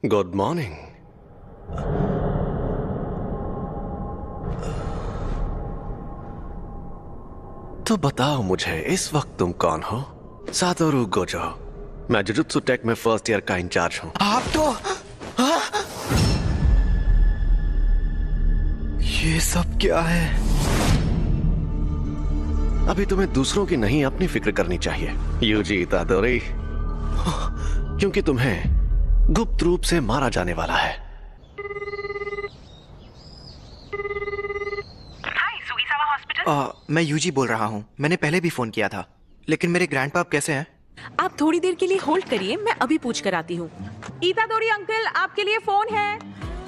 Good morning. तो बताओ मुझे, इस वक्त तुम कौन हो? Satoru Gojo. मैं जुजुत्सु टेक में फर्स्ट ईयर का इंचार्ज हूं। आप तो ये सब क्या है? अभी तुम्हें दूसरों की नहीं, अपनी फिक्र करनी चाहिए यूजी इतादोरी, क्योंकि तुम्हें गुप्त रूप से मारा जाने वाला है। मैं यूजी बोल रहा हूँ। मैंने पहले भी फोन किया था, लेकिन मेरे ग्रैंडपाप कैसे हैं? आप थोड़ी देर के लिए होल्ड करिए, मैं अभी पूछ कर आती हूँ। इतादोरी अंकल, आपके लिए फोन है।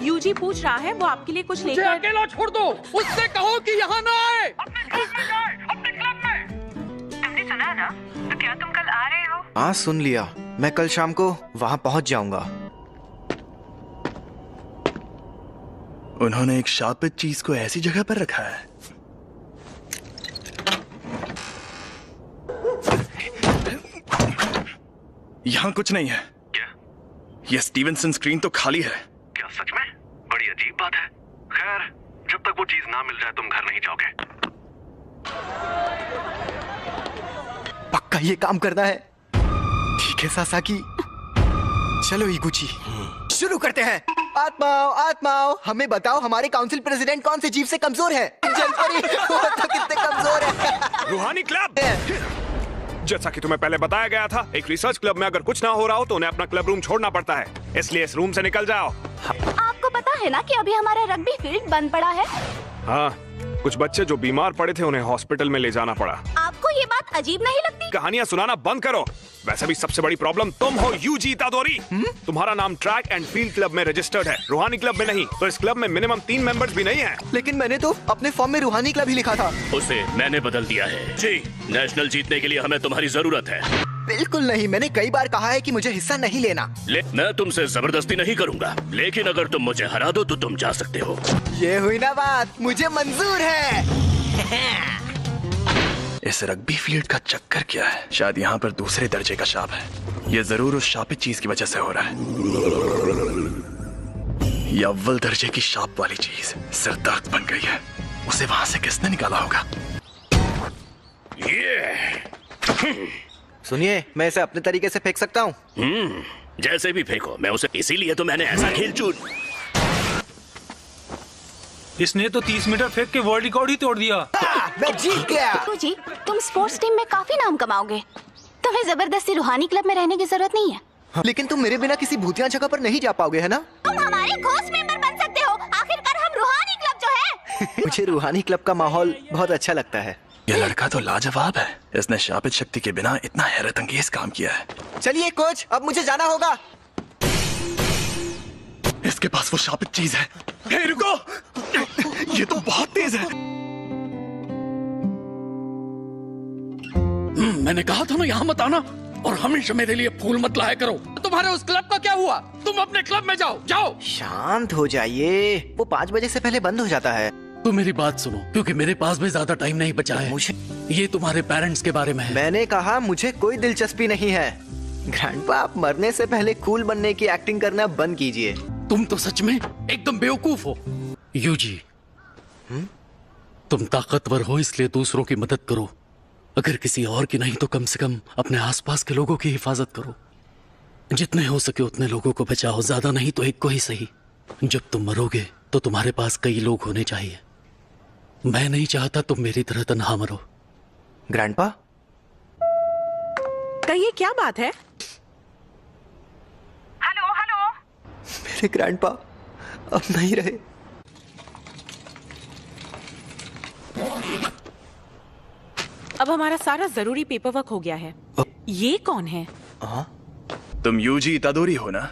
यूजी पूछ रहा है, वो आपके लिए कुछ लेकर। अकेला छोड़ दो, उससे कहो कि यहाँ ना आए। अपने क्लब में। तुमने सुना ना? तो क्या तुम कल आ रहे हो? हाँ, सुन लिया। मैं कल शाम को वहाँ पहुँच जाऊंगा। उन्होंने एक शापित चीज को ऐसी जगह पर रखा है। यहाँ कुछ नहीं है। क्या? ये स्टीवनसन स्क्रीन तो खाली है। क्या सच में? बड़ी अजीब बात है। खैर, जब तक वो चीज ना मिल जाए तुम घर नहीं जाओगे। पक्का ये काम करना है। ठीक है सासाकी, चलो इगुची, शुरू करते हैं। आत्माओं आत्माओं, हमें बताओ हमारे काउंसिल प्रेसिडेंट कौन से जीव से कमजोर है? जलपरी, वो तो कितने कमजोर है। रूहानी क्लब। जैसा कि तुम्हें पहले बताया गया था, एक रिसर्च क्लब में अगर कुछ ना हो रहा हो तो उन्हें अपना क्लब रूम छोड़ना पड़ता है, इसलिए इस रूम से निकल जाओ। आपको पता है ना कि अभी हमारा रग्बी फील्ड बंद पड़ा है। हाँ, कुछ बच्चे जो बीमार पड़े थे उन्हें हॉस्पिटल में ले जाना पड़ा। आपको ये बात अजीब नहीं लगती? कहानियां सुनाना बंद करो। वैसे भी सबसे बड़ी प्रॉब्लम तुम हो यूजी इतादोरी। तुम्हारा नाम ट्रैक एंड फील्ड क्लब में रजिस्टर्ड है, रूहानी क्लब में नहीं। तो इस क्लब में मिनिमम 3 मेंबर्स भी नहीं हैं। लेकिन मैंने तो अपने फॉर्म में रूहानी क्लब ही लिखा था। उसे मैंने बदल दिया है। जी, नेशनल जीतने के लिए हमें तुम्हारी जरूरत है। बिल्कुल नहीं, मैंने कई बार कहा है कि मुझे हिस्सा नहीं लेना। मैं तुमसे जबरदस्ती नहीं करूंगा, लेकिन अगर तुम मुझे हरा दो तो तुम जा सकते हो। ये हुई ना बात, मुझे मंजूर है। इस रग्बी फील्ड का चक्कर क्या है? शायद यहाँ पर दूसरे दर्जे का शाप है। ये जरूर उस शापित चीज की वजह से हो रहा है। ये अव्वल दर्जे की शाप वाली चीज सिरदर्द बन गई है। उसे वहां से किसने निकाला होगा? सुनिए, मैं इसे अपने तरीके से फेंक सकता हूँ। जैसे भी फेंको, मैं उसे इसीलिए तो मैंने ऐसा खेल चुन। इसने तो 30 मीटर फेंक के वर्ल्ड रिकॉर्ड ही तोड़ दिया। मैं जीत गया। जी, तुम स्पोर्ट्स टीम में काफी नाम कमाओगे। तुम्हें जबरदस्ती रूहानी क्लब में रहने की जरूरत नहीं है। लेकिन तुम मेरे बिना किसी भूतिया जगह पर नहीं जा पाओगे, है ना? तुम हमारे घोस्ट मेंबर बन सकते हो। आखिरकार हम रूहानी क्लब जो है। मुझे रूहानी क्लब का माहौल बहुत अच्छा लगता है। ये लड़का तो लाजवाब है। इसने शापित शक्ति के बिना इतना हैरत अंगेज काम किया है। चलिए कोच, अब मुझे जाना होगा। इसके पास वो शापित चीज है। हे रुको, ये तो बहुत तेज है। मैंने कहा था ना यहाँ मत आना, और हमेशा मेरे लिए फूल मत लाया करो। तुम्हारे उस क्लब का क्या हुआ? तुम अपने क्लब में जाओ, जाओ। शांत हो जाइए, वो 5 बजे से पहले बंद हो जाता है। तो मेरी बात सुनो, क्योंकि मेरे पास भी ज्यादा टाइम नहीं बचा है। मुझे ये तुम्हारे पेरेंट्स के बारे में है। मैंने कहा मुझे कोई दिलचस्पी नहीं है। ग्रैंडपा, आप मरने से पहले कूल बनने की एक्टिंग करना बंद कीजिए। तुम तो सच में एकदम बेवकूफ हो। यूजी, तुम ताकतवर हो इसलिए दूसरों की मदद करो। अगर किसी और की नहीं तो कम से कम अपने आसपास के लोगों की हिफाजत करो। जितने हो सके उतने लोगों को बचाओ, ज्यादा नहीं तो एक को ही सही। जब तुम मरोगे तो तुम्हारे पास कई लोग होने चाहिए। मैं नहीं चाहता तुम मेरी तरह तन्हा मरो। ग्रैंडपा, कहिए, क्या बात है? Hello hello. मेरे ग्रैंडपा अब नहीं रहे। अब हमारा सारा जरूरी पेपर वर्क हो गया है। ये कौन है? तुम यूजी इतादोरी हो ना?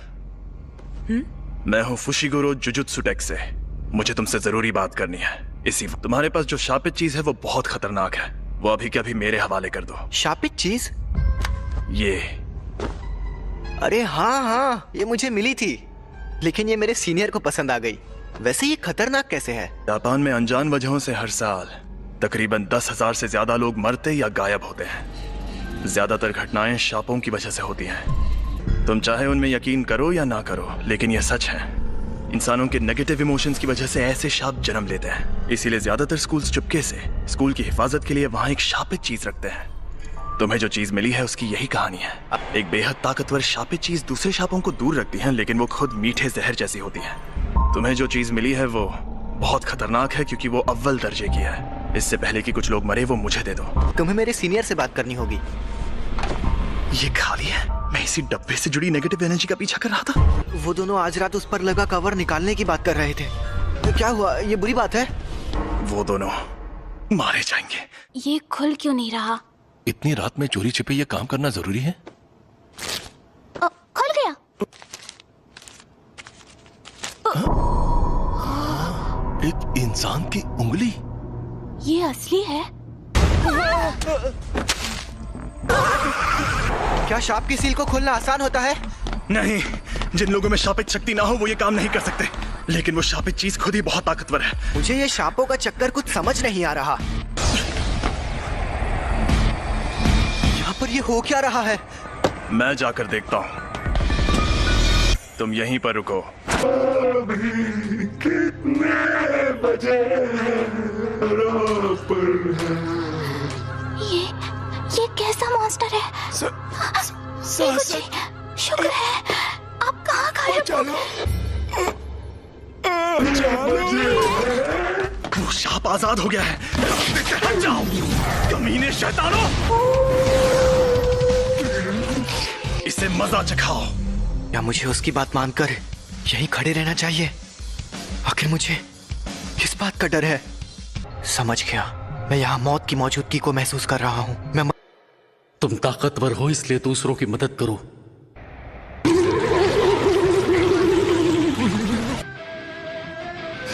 मैं हूँ फुशिगुरो जुजुत्सु टेक से। मुझे तुमसे जरूरी बात करनी है। इसी तुम्हारे पास जो शापित चीज है वो बहुत खतरनाक है। वो अभी के अभी मेरे हवाले कर दो। शापित चीज? ये। अरे हाँ हाँ, ये मुझे मिली थी, लेकिन ये मेरे सीनियर को पसंद आ गई। वैसे ये खतरनाक कैसे है? जापान में अनजान वजहों से हर साल तकरीबन 10,000 से ज्यादा लोग मरते या गायब होते हैं। ज्यादातर घटनाएं शापों की वजह से होती हैं। तुम चाहे उनमें यकीन करो या ना करो, लेकिन यह सच है। इंसानों के नेगेटिव इमोशंस की वजह से ऐसे शाप जन्म लेते हैं। इसीलिए ज्यादातर स्कूल्स चुपके से स्कूल की हिफाजत के लिए वहां एक शापित चीज रखते हैं। तुम्हें जो चीज मिली है उसकी यही कहानी है। एक बेहद ताकतवर शापित चीज दूसरे शापों को दूर रखती है, लेकिन वो खुद मीठे जहर जैसी होती है। तुम्हें जो चीज मिली है वो बहुत खतरनाक है, क्योंकि वो अव्वल दर्जे की है। इससे पहले कि कुछ लोग मरे, वो मुझे दे दो। तुम्हें मेरे सीनियर से बात करनी होगी। ये खाली है। मैं इसी डब्बे से जुड़ी नेगेटिव एनर्जी का पीछा कर रहा था। वो दोनों आज रात उस पर लगा कवर निकालने की बात कर रहे थे। क्या हुआ? ये बुरी बात है? वो दोनों मारे जाएंगे। ये खुल क्यों नहीं रहा? इतनी रात में चोरी छिपे ये काम करना जरूरी है? खुल गया। एक इंसान की उंगली। ये असली है? क्या शाप की सील को खोलना आसान होता है? नहीं, जिन लोगों में शापित शक्ति ना हो वो ये काम नहीं कर सकते। लेकिन वो शापित चीज खुद ही बहुत ताकतवर है। मुझे ये शापों का चक्कर कुछ समझ नहीं आ रहा। यहाँ पर ये हो क्या रहा है? मैं जाकर देखता हूँ। तुम यहीं पर रुको। कितने बजे? ये कैसा मॉन्स्टर है? जी, शुक्र है आप कहाँ गायब हो? वो शाप आजाद हो गया है। रास्ते से हट जाओ, कमीने शैतानों। इसे मजा चखाओ। या मुझे उसकी बात मानकर यहीं खड़े रहना चाहिए? आखिर मुझे किस बात का डर है? समझ गया। मैं यहाँ मौत की मौजूदगी को महसूस कर रहा हूँ। तुम ताकतवर हो इसलिए दूसरों की मदद करो।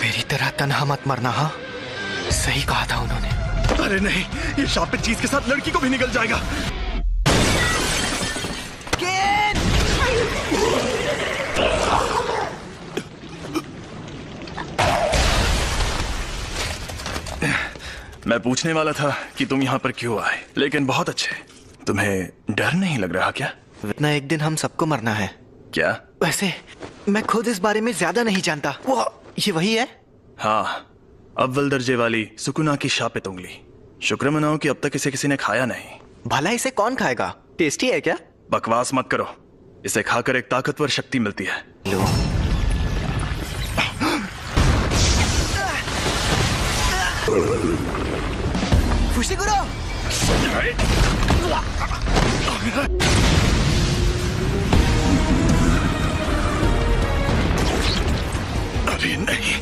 मेरी तरह तन्हा मत मरना। हाँ, सही कहा था उन्होंने। अरे नहीं, ये शापित चीज के साथ लड़की को भी निकल जाएगा। मैं पूछने वाला था कि तुम यहाँ पर क्यों आए, लेकिन बहुत अच्छे। तुम्हें डर नहीं लग रहा क्या? इतना एक दिन हम सबको मरना है। क्या? वैसे मैं खुद इस बारे में ज्यादा नहीं जानता। वो ये वही है? हाँ, अव्वल दर्जे वाली सुकुना की शापित उंगली। शुक्र मनाओ कि अब तक इसे किसी ने खाया नहीं। भला इसे कौन खाएगा? टेस्टी है क्या? बकवास मत करो। इसे खाकर एक ताकतवर शक्ति मिलती है। लो। फुशिगुरो! अभी नहीं।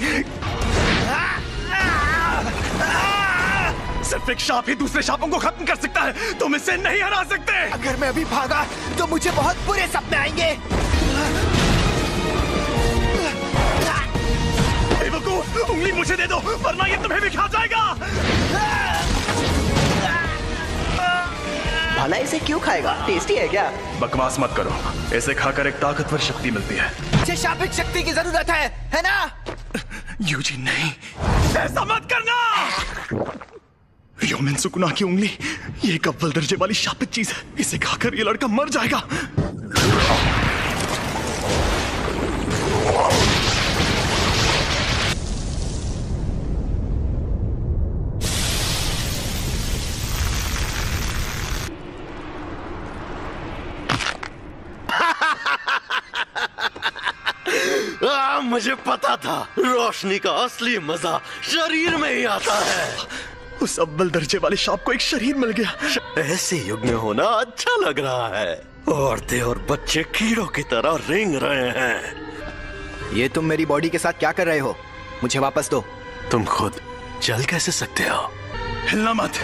सिर्फ एक शाप ही दूसरे शापों को खत्म कर सकता है। तुम इसे नहीं हरा सकते। अगर मैं अभी भागा तो मुझे बहुत बुरे सपने आएंगे। बेवकूफ, उंगली मुझे दे दो वरना ये तुम्हें भी खा जाएगा। भला इसे क्यों खाएगा? टेस्टी है क्या? बकवास मत करो। इसे खाकर एक ताकतवर शक्ति मिलती है। मुझे शापित शक्ति की जरूरत है ना? यूजी नहीं, ऐसा मत करना। योमिन सुकुना की उंगली, ये एक अव्वल दर्जे वाली शापित चीज है। इसे खाकर ये लड़का मर जाएगा। मुझे पता था रोशनी का असली मजा शरीर में ही आता है। उस अव्वल दर्जे वाले शाप को एक शरीर मिल गया। ऐसे युग में होना अच्छा लग रहा है। औरतें और बच्चे कीड़ों की तरह रेंग रहे हैं। ये तुम मेरी बॉडी के साथ क्या कर रहे हो? मुझे वापस दो। तुम खुद चल कैसे सकते हो? हिलना मत।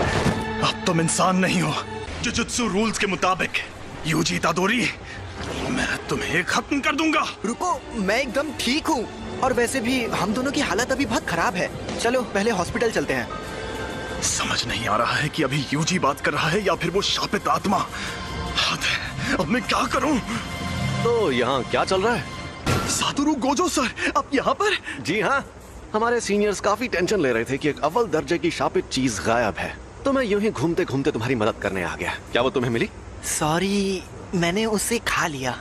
अब तुम इंसान नहीं हो। जुजुत्सु रूल्स के मुताबिक यूजी इतादोरी, मैं तुम्हें खत्म कर दूंगा। रुको, मैं एकदम ठीक हूँ। और वैसे भी हम दोनों की हालत अभी बहुत खराब है। चलो पहले हॉस्पिटल चलते हैं। समझ नहीं आ रहा है कि अभी यूजी बात कर रहा है या फिर वो शापित आत्मा। हद है, अब मैं क्या करूं? तो यहाँ क्या चल रहा है? सातोरु गोजो सर, आप यहाँ पर? जी हाँ, हमारे सीनियर्स काफी टेंशन ले रहे थे कि एक अव्वल दर्जे की शापित चीज गायब है। तो मैं यूं ही घूमते घूमते तुम्हारी मदद करने आ गया। क्या वो तुम्हें मिली? सॉरी, मैंने उसे खा लिया।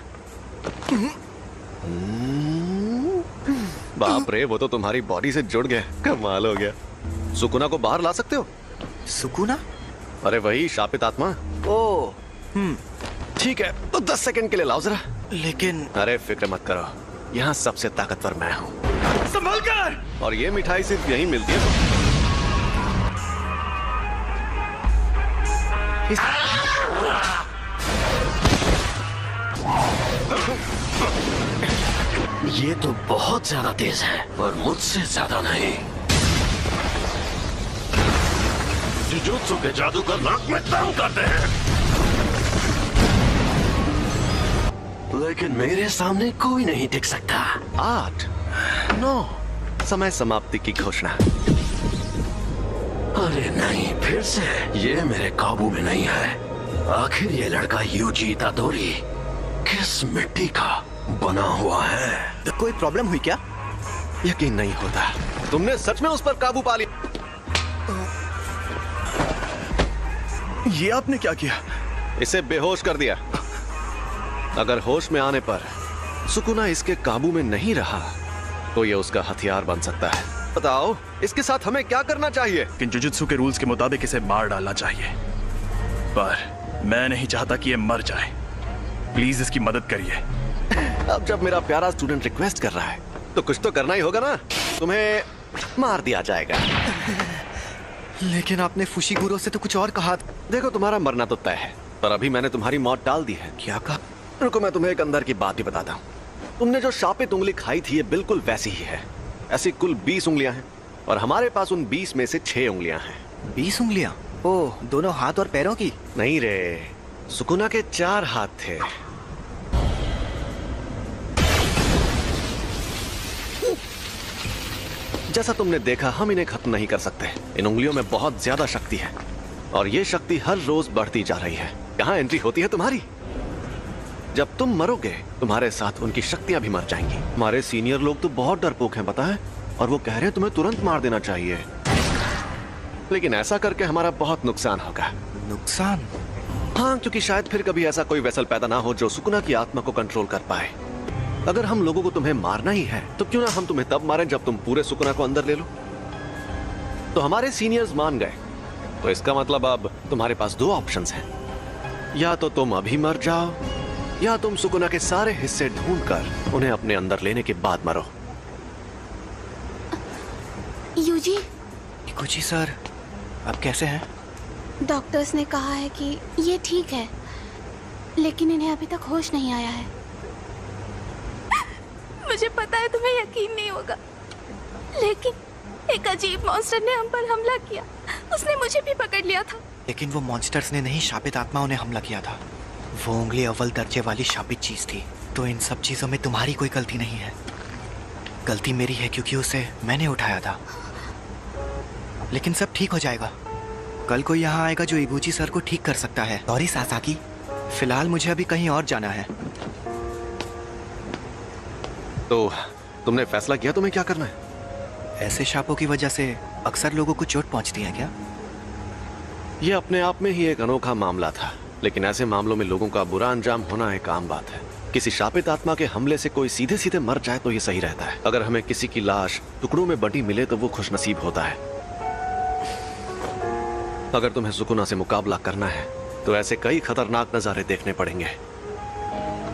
बाप रे, वो तो तुम्हारी बॉडी से जुड़ गया। कमाल हो गया। सुकुना को बाहर ला सकते हो? सुकुना? अरे वही शापित आत्मा। ओ, ठीक है, तो 10 सेकंड के लिए लाओ जरा। लेकिन अरे फिक्र मत करो, यहाँ सबसे ताकतवर मैं हूँ। संभल कर। और ये मिठाई सिर्फ यहीं मिलती है। ये तो बहुत ज्यादा तेज है, और मुझसे ज्यादा नहीं। जुजुत्सु के जादूगर नाक में दम करते हैं, लेकिन मेरे सामने कोई नहीं टिक सकता। 8, 9, समय समाप्ति की घोषणा। अरे नहीं, फिर से ये मेरे काबू में नहीं है। आखिर ये लड़का यूजी इतादोरी किस मिट्टी का बना हुआ है? कोई प्रॉब्लम हुई क्या? यकीन नहीं होता, तुमने सच में उस पर काबू पा लिया। ये आपने क्या किया? इसे बेहोश कर दिया। अगर होश में आने पर सुकुना इसके काबू में नहीं रहा तो ये उसका हथियार बन सकता है। बताओ, इसके साथ हमें क्या करना चाहिए? लेकिन जुजुत्सु के रूल्स के मुताबिक इसे मार डालना चाहिए, पर मैं नहीं चाहता कि ये मर जाए। प्लीज इसकी मदद करिए। अब जब मेरा प्यारा स्टूडेंट रिक्वेस्ट कर रहा है तो कुछ तो करना ही होगा ना। तुम्हें मार दिया जाएगा। लेकिन आपने फुशिगुरो से तो कुछ और कहा। देखो, तुम्हारा मरना तो तय है, पर अभी मैंने तुम्हारी मौत टाल दी है। क्या कहा? रुको, मैं तुम्हें एक अंदर की बात भी बताता हूँ। तुमने जो शापित उंगली खाई थी, ये बिल्कुल वैसी ही है। ऐसी कुल 20 उंगलियां हैं, और हमारे पास उन 20 में से 6 उंगलियां हैं। 20 उंगलियां? ओह, दोनों हाथ और पैरों की? नहीं रे, सुकुना के 4 हाथ थे। जैसा तुमने देखा, हम इन्हें खत्म नहीं कर सकते। इन उंगलियों में बहुत ज्यादा शक्ति है, और ये शक्ति हर रोज बढ़ती जा रही है। यहाँ एंट्री होती है तुम्हारी। जब तुम मरोगे, तुम्हारे साथ उनकी शक्तियां भी मर जाएंगी। हमारे सीनियर लोग तो बहुत डरपोक हैं, पता है, और वो कह रहे हैं तुम्हें तुरंत मार देना चाहिए। लेकिन ऐसा करके हमारा बहुत नुकसान होगा। नुकसान? हाँ, क्योंकि शायद फिर कभी ऐसा कोई वेसल पैदा ना हो जो सुकुना की आत्मा को कंट्रोल कर पाए। अगर हम लोगों को तुम्हें मारना ही है तो क्यों ना हम तुम्हें तब मारें जब तुम पूरे सुकुना को अंदर ले लो। तो हमारे सीनियर्स मान गए, तो इसका मतलब अब तुम्हारे पास 2 ऑप्शंस हैं। या तो तुम अभी मर जाओ, या तुम सुकुना के सारे हिस्से ढूंढकर उन्हें अपने अंदर लेने के बाद मरो। यूजी, कुछ सर, आप कैसे हैं? डॉक्टर्स ने कहा है कि ये ठीक है, लेकिन इन्हें अभी तक होश नहीं आया है। मुझे पता है तुम्हें यकीन नहीं होगा, लेकिन एक अजीब मॉन्स्टर ने हम पर हमला किया। उसने मुझे भी पकड़ लिया था। लेकिन वो मॉन्स्टर्स ने नहीं, शापित आत्माओं ने हमला किया था। वो उंगली अव्वल दर्जे वाली शापित चीज थी। तो इन सब चीजों में तुम्हारी कोई गलती नहीं है। गलती मेरी है, क्योंकि उसे मैंने उठाया था। लेकिन सब ठीक हो जाएगा। कल कोई यहाँ आएगा जो इबुची सर को ठीक कर सकता है। सॉरी सासाकी, फिलहाल मुझे अभी कहीं और जाना है। तो तुमने फैसला किया तुम्हें क्या करना है? ऐसे शापों की वजह से अक्सर लोगों को चोट पहुंचती है क्या? यह अपने आप में ही एक अनोखा मामला था, लेकिन ऐसे मामलों में लोगों का बुरा अंजाम होना एक आम बात है। किसी शापित आत्मा के हमले से कोई सीधे सीधे मर जाए तो ये सही रहता है। अगर हमें किसी की लाश टुकड़ों में बटी मिले तो वो खुशनसीब होता है। अगर तुम्हें सुकुना से मुकाबला करना है तो ऐसे कई खतरनाक नजारे देखने पड़ेंगे,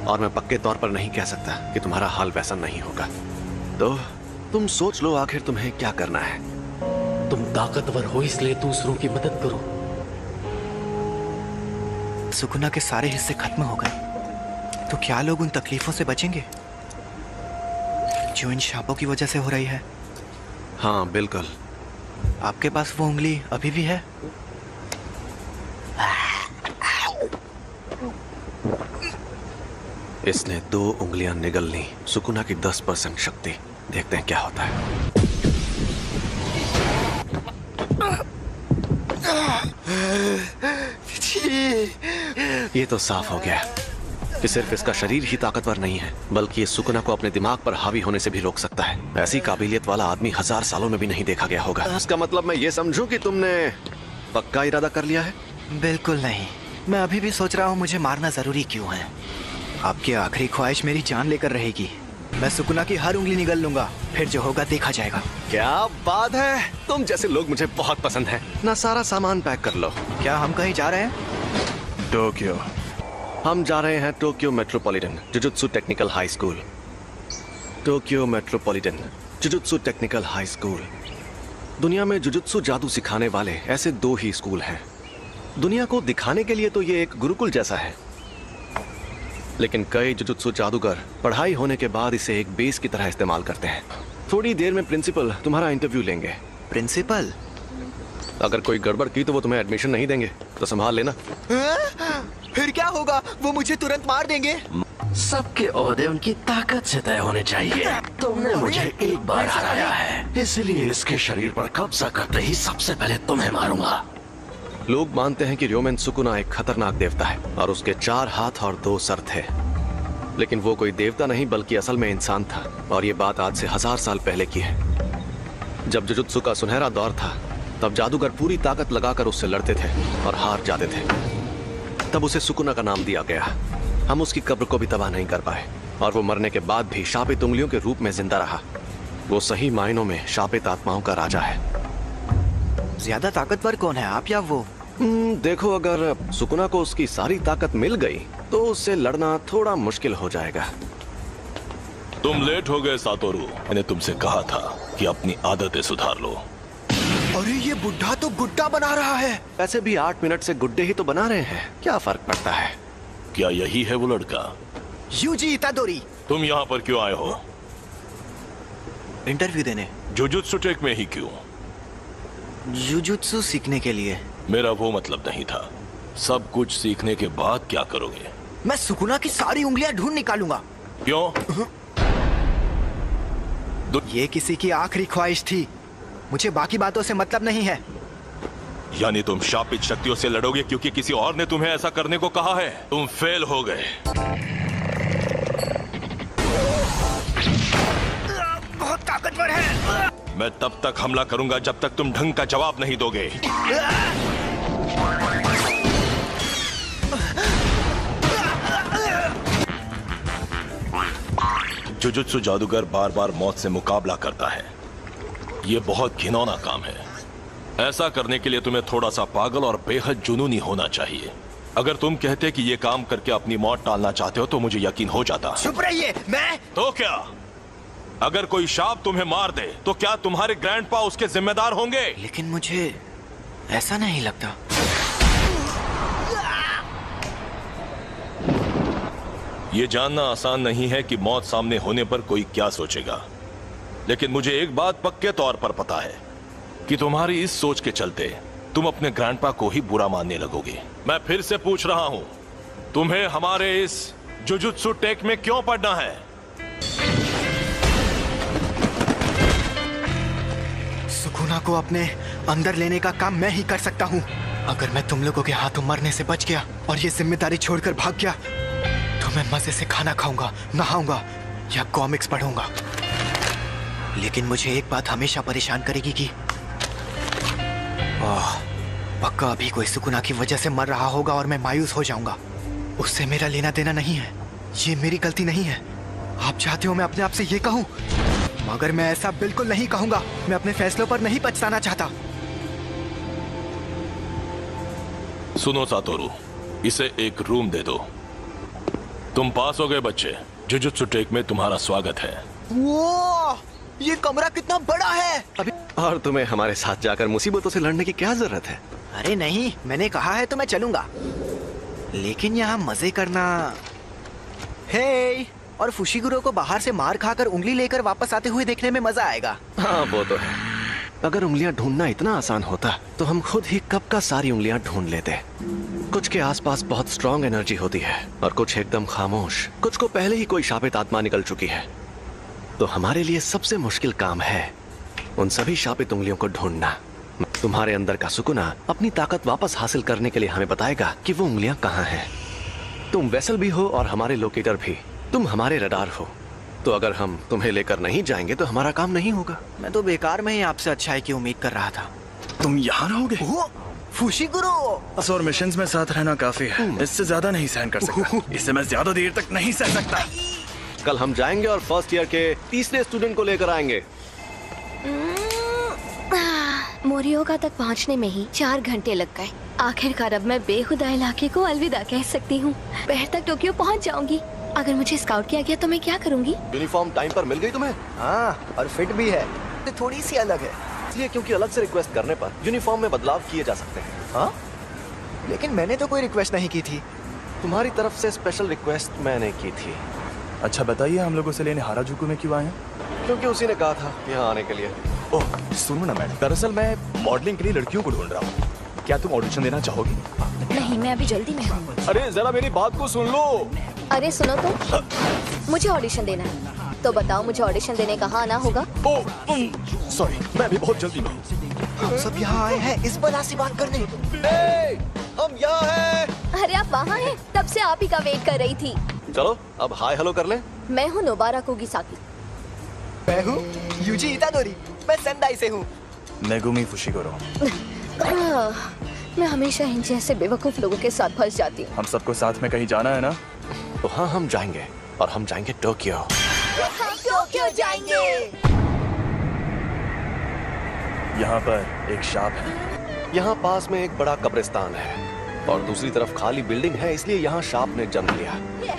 और मैं पक्के तौर पर नहीं कह सकता कि तुम्हारा हाल वैसा नहीं होगा। तो तुम सोच लो आखिर तुम्हें क्या करना है। तुम ताकतवर हो इसलिए दूसरों की मदद करो। सुकुना के सारे हिस्से खत्म हो गए तो क्या लोग उन तकलीफों से बचेंगे जो इन शापों की वजह से हो रही है? हाँ बिल्कुल। आपके पास वो उंगली अभी भी है? इसने 2 उंगलियां निगल ली। सुकुना की 10% शक्ति। देखते हैं क्या होता है। ये तो साफ हो गया कि सिर्फ इसका शरीर ही ताकतवर नहीं है, बल्कि ये सुकुना को अपने दिमाग पर हावी होने से भी रोक सकता है। ऐसी काबिलियत वाला आदमी 1000 सालों में भी नहीं देखा गया होगा। इसका मतलब मैं ये समझूं कि तुमने पक्का इरादा कर लिया है? बिल्कुल नहीं। मैं अभी भी सोच रहा हूँ मुझे मारना जरूरी क्यों है। आपकी आखिरी ख्वाहिश मेरी जान लेकर रहेगी। मैं सुकुना की हर उंगली निगल लूंगा, फिर जो होगा देखा जाएगा। क्या बात है, तुम जैसे लोग मुझे बहुत पसंद हैं। ना सारा सामान पैक कर लो। क्या हम कहीं जा रहे हैं? टोक्यो। हम जा रहे हैं Tokyo metropolitan jujutsu technical high school. Tokyo metropolitan jujutsu technical high school. दुनिया में जुजुत्सु जादू सिखाने वाले ऐसे 2 ही स्कूल हैं। दुनिया को दिखाने के लिए तो ये एक गुरुकुल जैसा है, लेकिन कई जुजुत्सु जादूगर पढ़ाई होने के बाद इसे एक बेस की तरह इस्तेमाल करते हैं। थोड़ी देर में प्रिंसिपल तुम्हारा इंटरव्यू लेंगे। प्रिंसिपल? अगर कोई गड़बड़ की तो वो तुम्हें एडमिशन नहीं देंगे, तो संभाल लेना। फिर क्या होगा? वो मुझे तुरंत मार देंगे। सबके ओहदे उनकी ताकत से तय होने चाहिए। तुमने मुझे एक बार हराया है, इसलिए इसके शरीर पर कब्जा करते ही सबसे पहले तुम्हें मारूंगा। लोग मानते हैं कि र्योमेन सुकुना एक खतरनाक देवता है और उसके 4 हाथ और 2 सर थे, लेकिन वो कोई देवता नहीं बल्कि असल में इंसान था। और ये बात आज से 1000 साल पहले की है। जब जुजुत्सु का सुनहरा दौर था, तब जादूगर पूरी ताकत लगाकर उससे लड़ते थे और हार जाते थे। तब उसे सुकुना का नाम दिया गया। हम उसकी कब्र को भी तबाह नहीं कर पाए और वो मरने के बाद भी शापित उंगलियों के रूप में जिंदा रहा। वो सही मायनों में शापित आत्माओं का राजा है। ज्यादा ताकतवर कौन है, आप या वो? देखो, अगर सुकुना को उसकी सारी ताकत मिल गई तो उससे लड़ना थोड़ा मुश्किल हो जाएगा। तुम लेट हो गए सातोरू। मैंने तुमसे कहा था कि अपनी आदतें सुधार लो। अरे ये बुढ़ा तो गुड्डा बना रहा है। वैसे भी 8 मिनट से गुड्डे ही तो बना रहे हैं, क्या फर्क पड़ता है? क्या यही है वो लड़का? यूजी इतादोरी। तुम यहाँ पर क्यों आए हो? इंटरव्यू देने। जुजुत्सु टेक में ही क्यों? जुजुत्सु सीखने के लिए। मेरा वो मतलब नहीं था। सब कुछ सीखने के बाद क्या करोगे? मैं सुकुना की सारी उंगलियां ढूंढ निकालूंगा। क्यों? ये किसी की आखिरी ख्वाहिश थी, मुझे बाकी बातों से मतलब नहीं है। यानी तुम शापित शक्तियों से लड़ोगे क्योंकि किसी और ने तुम्हें ऐसा करने को कहा है? तुम फेल हो गए। बहुत ताकतवर है। मैं तब तक हमला करूंगा जब तक तुम ढंग का जवाब नहीं दोगे। जुजुत्सु जादूगर बार बार मौत से मुकाबला करता है। यह बहुत घिनौना काम है। ऐसा करने के लिए तुम्हें थोड़ा सा पागल और बेहद जुनूनी होना चाहिए। अगर तुम कहते कि ये काम करके अपनी मौत टालना चाहते हो तो मुझे यकीन हो जाता। चुप रहिए। मैं तो क्या? अगर कोई शाप तुम्हें मार दे तो क्या तुम्हारे ग्रैंडपा उसके जिम्मेदार होंगे? लेकिन मुझे ऐसा नहीं लगता। ये जानना आसान नहीं है कि मौत सामने होने पर कोई क्या सोचेगा, लेकिन मुझे एक बात पक्के तौर पर पता है कि तुम्हारी इस सोच के चलते तुम अपने ग्रैंडपा को ही बुरा मानने लगोगे। मैं फिर से पूछ रहा हूं, तुम्हें हमारे इस जुजुत्सु टेक में क्यों पढ़ना है? सुकुना को अपने अंदर लेने का काम मैं ही कर सकता हूँ। अगर मैं तुम लोगों के हाथों मरने से बच गया और ये जिम्मेदारी छोड़कर भाग गया तो मैं मजे से खाना खाऊंगा, नहाऊंगा या कॉमिक्स पढ़ूंगा। लेकिन मुझे एक बात हमेशा परेशान करेगी कि पक्का अभी कोई सुकुना की वजह से मर रहा होगा और मैं मायूस हो जाऊंगा। उससे मेरा लेना देना नहीं है, ये मेरी गलती नहीं है। आप चाहते हो मैं अपने आप से ये कहूं, मगर मैं ऐसा बिल्कुल नहीं कहूंगा। मैं अपने फैसलों पर नहीं पछताना चाहता। सुनो सातोरू, इसे एक रूम दे दो। तुम पास हो गए बच्चे। जुजुत्सु टेक में तुम्हारा स्वागत है। वो ये कमरा कितना बड़ा है। अभी और तुम्हें हमारे साथ जाकर मुसीबतों से लड़ने की क्या जरूरत है? अरे नहीं, मैंने कहा है तो मैं चलूंगा, लेकिन यहाँ मजे करना। हे, और फुशिगुरो को बाहर से मार खाकर उंगली लेकर वापस आते हुए देखने में मजा आएगा। हाँ वो तो है। अगर उंगलियां ढूंढना इतना आसान होता तो हम खुद ही कब का सारी उंगलियां ढूंढ लेते। कुछ के आसपास बहुत स्ट्रॉन्ग एनर्जी होती है और कुछ एकदम खामोश। कुछ को पहले ही कोई शापित आत्मा निकल चुकी है। तो हमारे लिए सबसे मुश्किल काम है उन सभी शापित उंगलियों को ढूंढना। तुम्हारे अंदर का सुकुना अपनी ताकत वापस हासिल करने के लिए हमें बताएगा कि वो उंगलियां कहाँ हैं। तुम वेसल भी हो और हमारे लोकेटर भी। तुम हमारे रडार हो, तो अगर हम तुम्हें लेकर नहीं जाएंगे तो हमारा काम नहीं होगा। मैं तो बेकार में ही आपसे अच्छाई की उम्मीद कर रहा था। तुम यहाँ रहोगे? फुशिगुरो। और मिशंस में साथ रहना काफी है, इससे ज्यादा नहीं सहन कर सकता। इसे मैं ज्यादा देर तक नहीं सह सकता। कल हम जाएंगे और फर्स्ट ईयर के तीसरे स्टूडेंट को लेकर आएंगे। मोरियोगा तक पहुंचने में ही 4 घंटे लग गए। आखिरकार अब मैं बेखुदा इलाके को अलविदा कह सकती हूँ। दोपहर तक टोक्यो पहुंच जाऊंगी। अगर मुझे स्काउट किया गया तो मैं क्या करूंगी? यूनिफॉर्म टाइम पर मिल गई तुम्हें? हाँ, और फिट भी है, तो थोड़ी सी अलग है। इसलिए क्योंकि अलग से रिक्वेस्ट करने पर यूनिफॉर्म में बदलाव किए जा सकते हैं। हाँ, लेकिन मैंने तो कोई रिक्वेस्ट नहीं की थी। तुम्हारी तरफ से स्पेशल रिक्वेस्ट मैंने की थी। अच्छा बताइए, हम लोगों से लेने हाराजुकु में क्यों आए हैं? क्योंकि उसी ने कहा था यहाँ आने के लिए। ओह सुनो ना मैडम, दरअसल मैं मॉडलिंग के लिए लड़कियों को ढूंढ रहा हूँ। क्या तुम ऑडिशन देना चाहोगी? नहीं, मैं अभी जल्दी में हूँ। अरे जरा मेरी बात को सुन लो। अरे सुनो तो, मुझे ऑडिशन देना है, तो बताओ मुझे ऑडिशन देने कहाँ आना होगा? सॉरी, मैं अभी बहुत जल्दी में। हम सब यहाँ आए हैं इस बला सी बात करने। हम यहाँ हैं। अरे आप वहाँ हैं? तब से आप ही का वेट कर रही थी। चलो अब हाय हेलो कर लें। मैं हूँ नोबारा कुगिसाकी। मैं हूँ यूजी इतादोरी। मैं सेंदाई से हूँ। Megumi Fushiguro. मैं हमेशा इन जैसे बेवकूफ लोगों के साथ फंस जाती हूँ। हम सबको साथ में कहीं जाना है ना? तो हाँ, हम जाएंगे, और हम जाएंगे टोक्यो। हम टोक्यो जाएंगे। यहाँ पर एक शाप है। यहाँ पास में एक बड़ा कब्रिस्तान है और दूसरी तरफ खाली बिल्डिंग है, इसलिए यहाँ शाप ने जन्म लिया।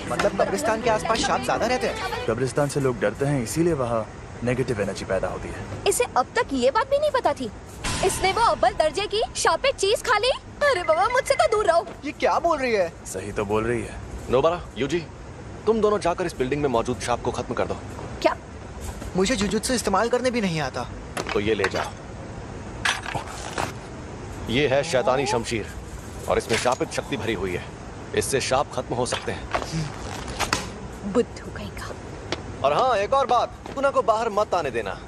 मतलब कब्रिस्तान के आसपास शाप ज्यादा रहते हैं? कब्रिस्तान से लोग डरते हैं, इसीलिए वहाँ नेगेटिव एनर्जी पैदा होती है। इसे अब तक ये बात भी नहीं पता थी। इसने वो अव्वल दर्जे की शाप पे चीज खा ली। अरे बाबा, मुझसे तो दूर रहो। ये क्या बोल रही है? सही तो बोल रही है। नोबारा, यूजी, तुम दोनों जाकर इस बिल्डिंग में मौजूद शाप को खत्म कर दो। क्या? मुझे जुजुत्सु इस्तेमाल करने भी नहीं आता। तो ये ले जाओ। ये है शैतानी शमशीर और इसमें शापित शक्ति भरी हुई है। इससे शाप खत्म हो सकते हैं। बुद्धू कहीं का। और हाँ, एक और बात, सुकुना को बाहर मत आने देना।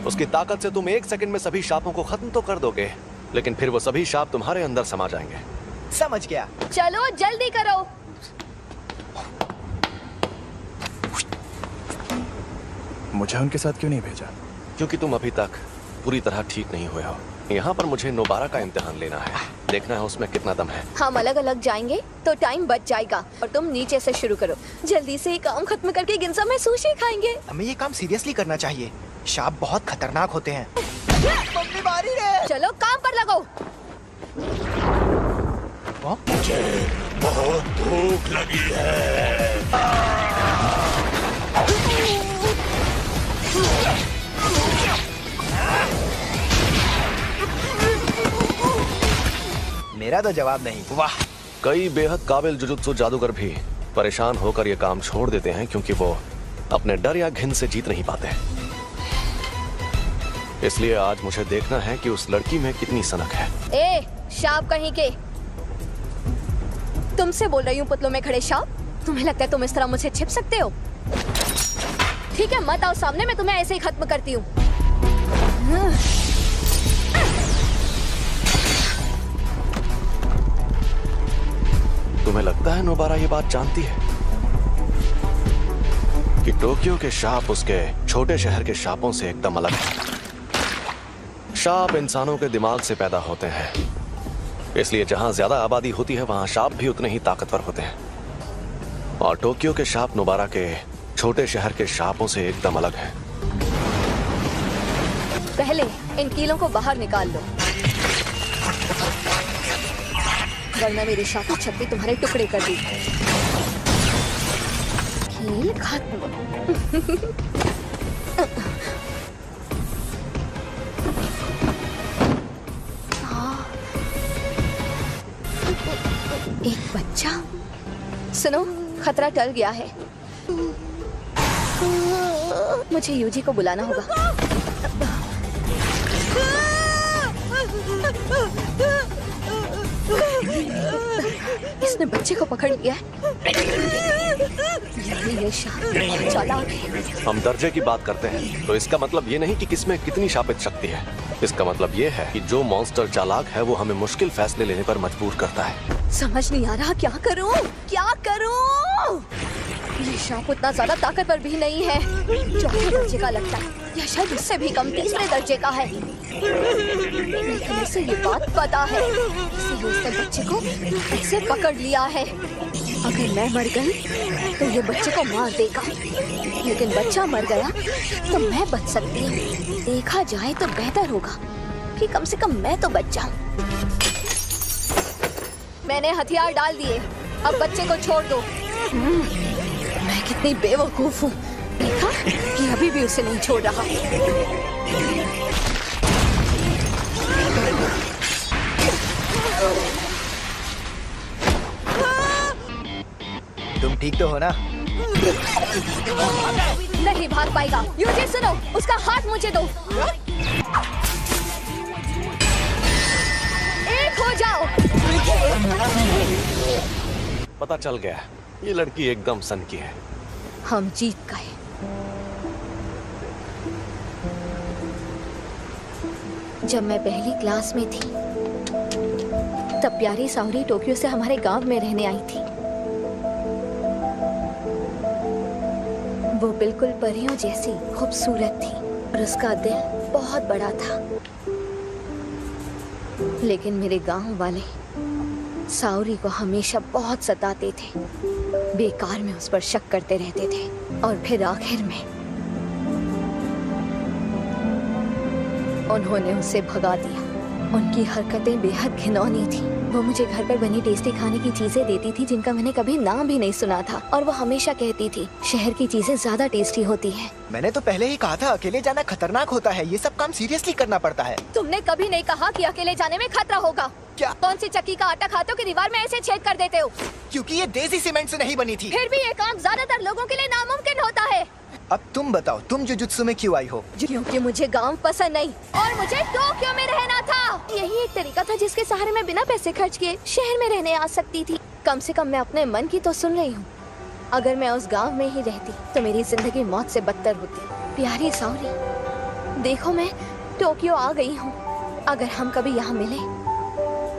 उसकी ताकत से तुम 1 सेकंड में सभी शापों को खत्म तो कर दोगे, लेकिन फिर वो सभी शाप तुम्हारे अंदर समा जाएंगे। समझ गया। चलो जल्दी करो। मुझे उनके साथ क्यों नहीं भेजा? क्योंकि तुम अभी तक पूरी तरह ठीक नहीं हुए हो। यहाँ पर मुझे नोबारा का इम्तिहान लेना है, देखना है उसमें कितना दम है। हम अलग अलग जाएंगे तो टाइम बच जाएगा, और तुम नीचे से शुरू करो। जल्दी से ये काम खत्म करके गिंजा में सुशी खाएंगे। हमें ये काम सीरियसली करना चाहिए। शाप बहुत खतरनाक होते हैं। मम्मी मारी रे। चलो काम पर लगो। मुझे बहुत भूख लगी है। मेरा तो जवाब नहीं। वाह, कई बेहद काबिल जुजुत्सु जादूगर भी परेशान होकर ये काम छोड़ देते हैं क्योंकि वो अपने डर या घिन से जीत नहीं पाते। इसलिए आज मुझे देखना है कि उस लड़की में कितनी सनक है। ए, शाप कहीं के। तुमसे बोल रही हूँ पुतलों में खड़े शाप। तुम्हें लगता है तुम इस तरह मुझसे छिप सकते हो? ठीक है, मत आओ सामने, मैं तुम्हें ऐसे ही खत्म करती हूँ। तुम्हें लगता है नोबारा ये बात जानती है कि टोक्यो के शाप उसके छोटे शहर के शापों से एकदम अलग है। शाप इंसानों के दिमाग से पैदा होते हैं, इसलिए जहां ज्यादा आबादी होती है वहां शाप भी उतने ही ताकतवर होते हैं। और टोक्यो के शाप नोबारा के छोटे शहर के शापों से एकदम अलग है। पहले इन कीलों को बाहर निकाल लो, वरना मेरी शापित शक्ति तुम्हारे टुकड़े कर दी। कील खत्म। एक बच्चा। सुनो, खतरा टल गया है। मुझे यूजी को बुलाना होगा। इसने बच्चे को पकड़ लिया है। ये चालाक है। हम दर्जे की बात करते हैं तो इसका मतलब ये नहीं कि किसमें कितनी शापित शक्ति है। इसका मतलब ये है कि जो मॉन्स्टर चालाक है वो हमें मुश्किल फैसले लेने पर मजबूर करता है। समझ नहीं आ रहा क्या करूं, क्या करूं? ये श्राप उतना ज्यादा ताकतवर भी नहीं है। चौथे दर्जे का लगता है, या शायद उससे भी कम, तीसरे दर्जे का है। लेकिन उसे ये बात पता है, इसलिए उसने बच्चे को ऐसे पकड़ लिया है। अगर मैं मर गई तो ये बच्चे को मार देगा, लेकिन बच्चा मर गया तो मैं बच सकती हूँ। देखा जाए तो बेहतर होगा कि कम से कम मैं तो बच जाऊँ। मैंने हथियार डाल दिए, अब बच्चे को छोड़ दो। मैं कितनी बेवकूफ हूँ, देखा कि अभी भी उसे नहीं छोड़ रहा। तुम ठीक तो हो ना? नहीं भाग पाएगा। यूजी सुनो, उसका हाथ मुझे दो। एक हो जाओ। पता चल गया, ये लड़की एकदम सन की है। हम जीत गए। जब मैं पहली क्लास में थी तब प्यारी सावरी टोक्यो से हमारे गांव में रहने आई थी। वो बिल्कुल परियों जैसी खूबसूरत थी और उसका दिल बहुत बड़ा था। लेकिन मेरे गांव वाले सावरी को हमेशा बहुत सताते थे, बेकार में उस पर शक करते रहते थे और फिर आखिर में उन्होंने उसे भगा दिया। उनकी हरकतें बेहद घिनौनी थी। वो मुझे घर पर बनी टेस्टी खाने की चीजें देती थी जिनका मैंने कभी नाम भी नहीं सुना था, और वो हमेशा कहती थी शहर की चीजें ज्यादा टेस्टी होती हैं। मैंने तो पहले ही कहा था अकेले जाना खतरनाक होता है, ये सब काम सीरियसली करना पड़ता है। तुमने कभी नहीं कहा कि अकेले जाने में खतरा होगा। क्या? कौन सी चक्की का आटा खाते हो कि दीवार में ऐसे छेद कर देते हो? क्योंकि ये देसी सीमेंट से नहीं बनी थी। फिर भी ये काम ज्यादातर लोगों के लिए नामुमकिन होता है। अब तुम बताओ, तुम जुजुत्सु में क्यों आई हो? क्योंकि मुझे गांव पसंद नहीं और मुझे टोक्यो में रहना था। यही एक तरीका था जिसके सहारे मैं बिना पैसे खर्च किए शहर में रहने आ सकती थी। कम से कम मैं अपने मन की तो सुन रही हूँ। अगर मैं उस गांव में ही रहती तो मेरी जिंदगी मौत से बदतर होती। प्यारी सावरी, देखो मैं टोक्यो आ गई हूँ। अगर हम कभी यहाँ मिले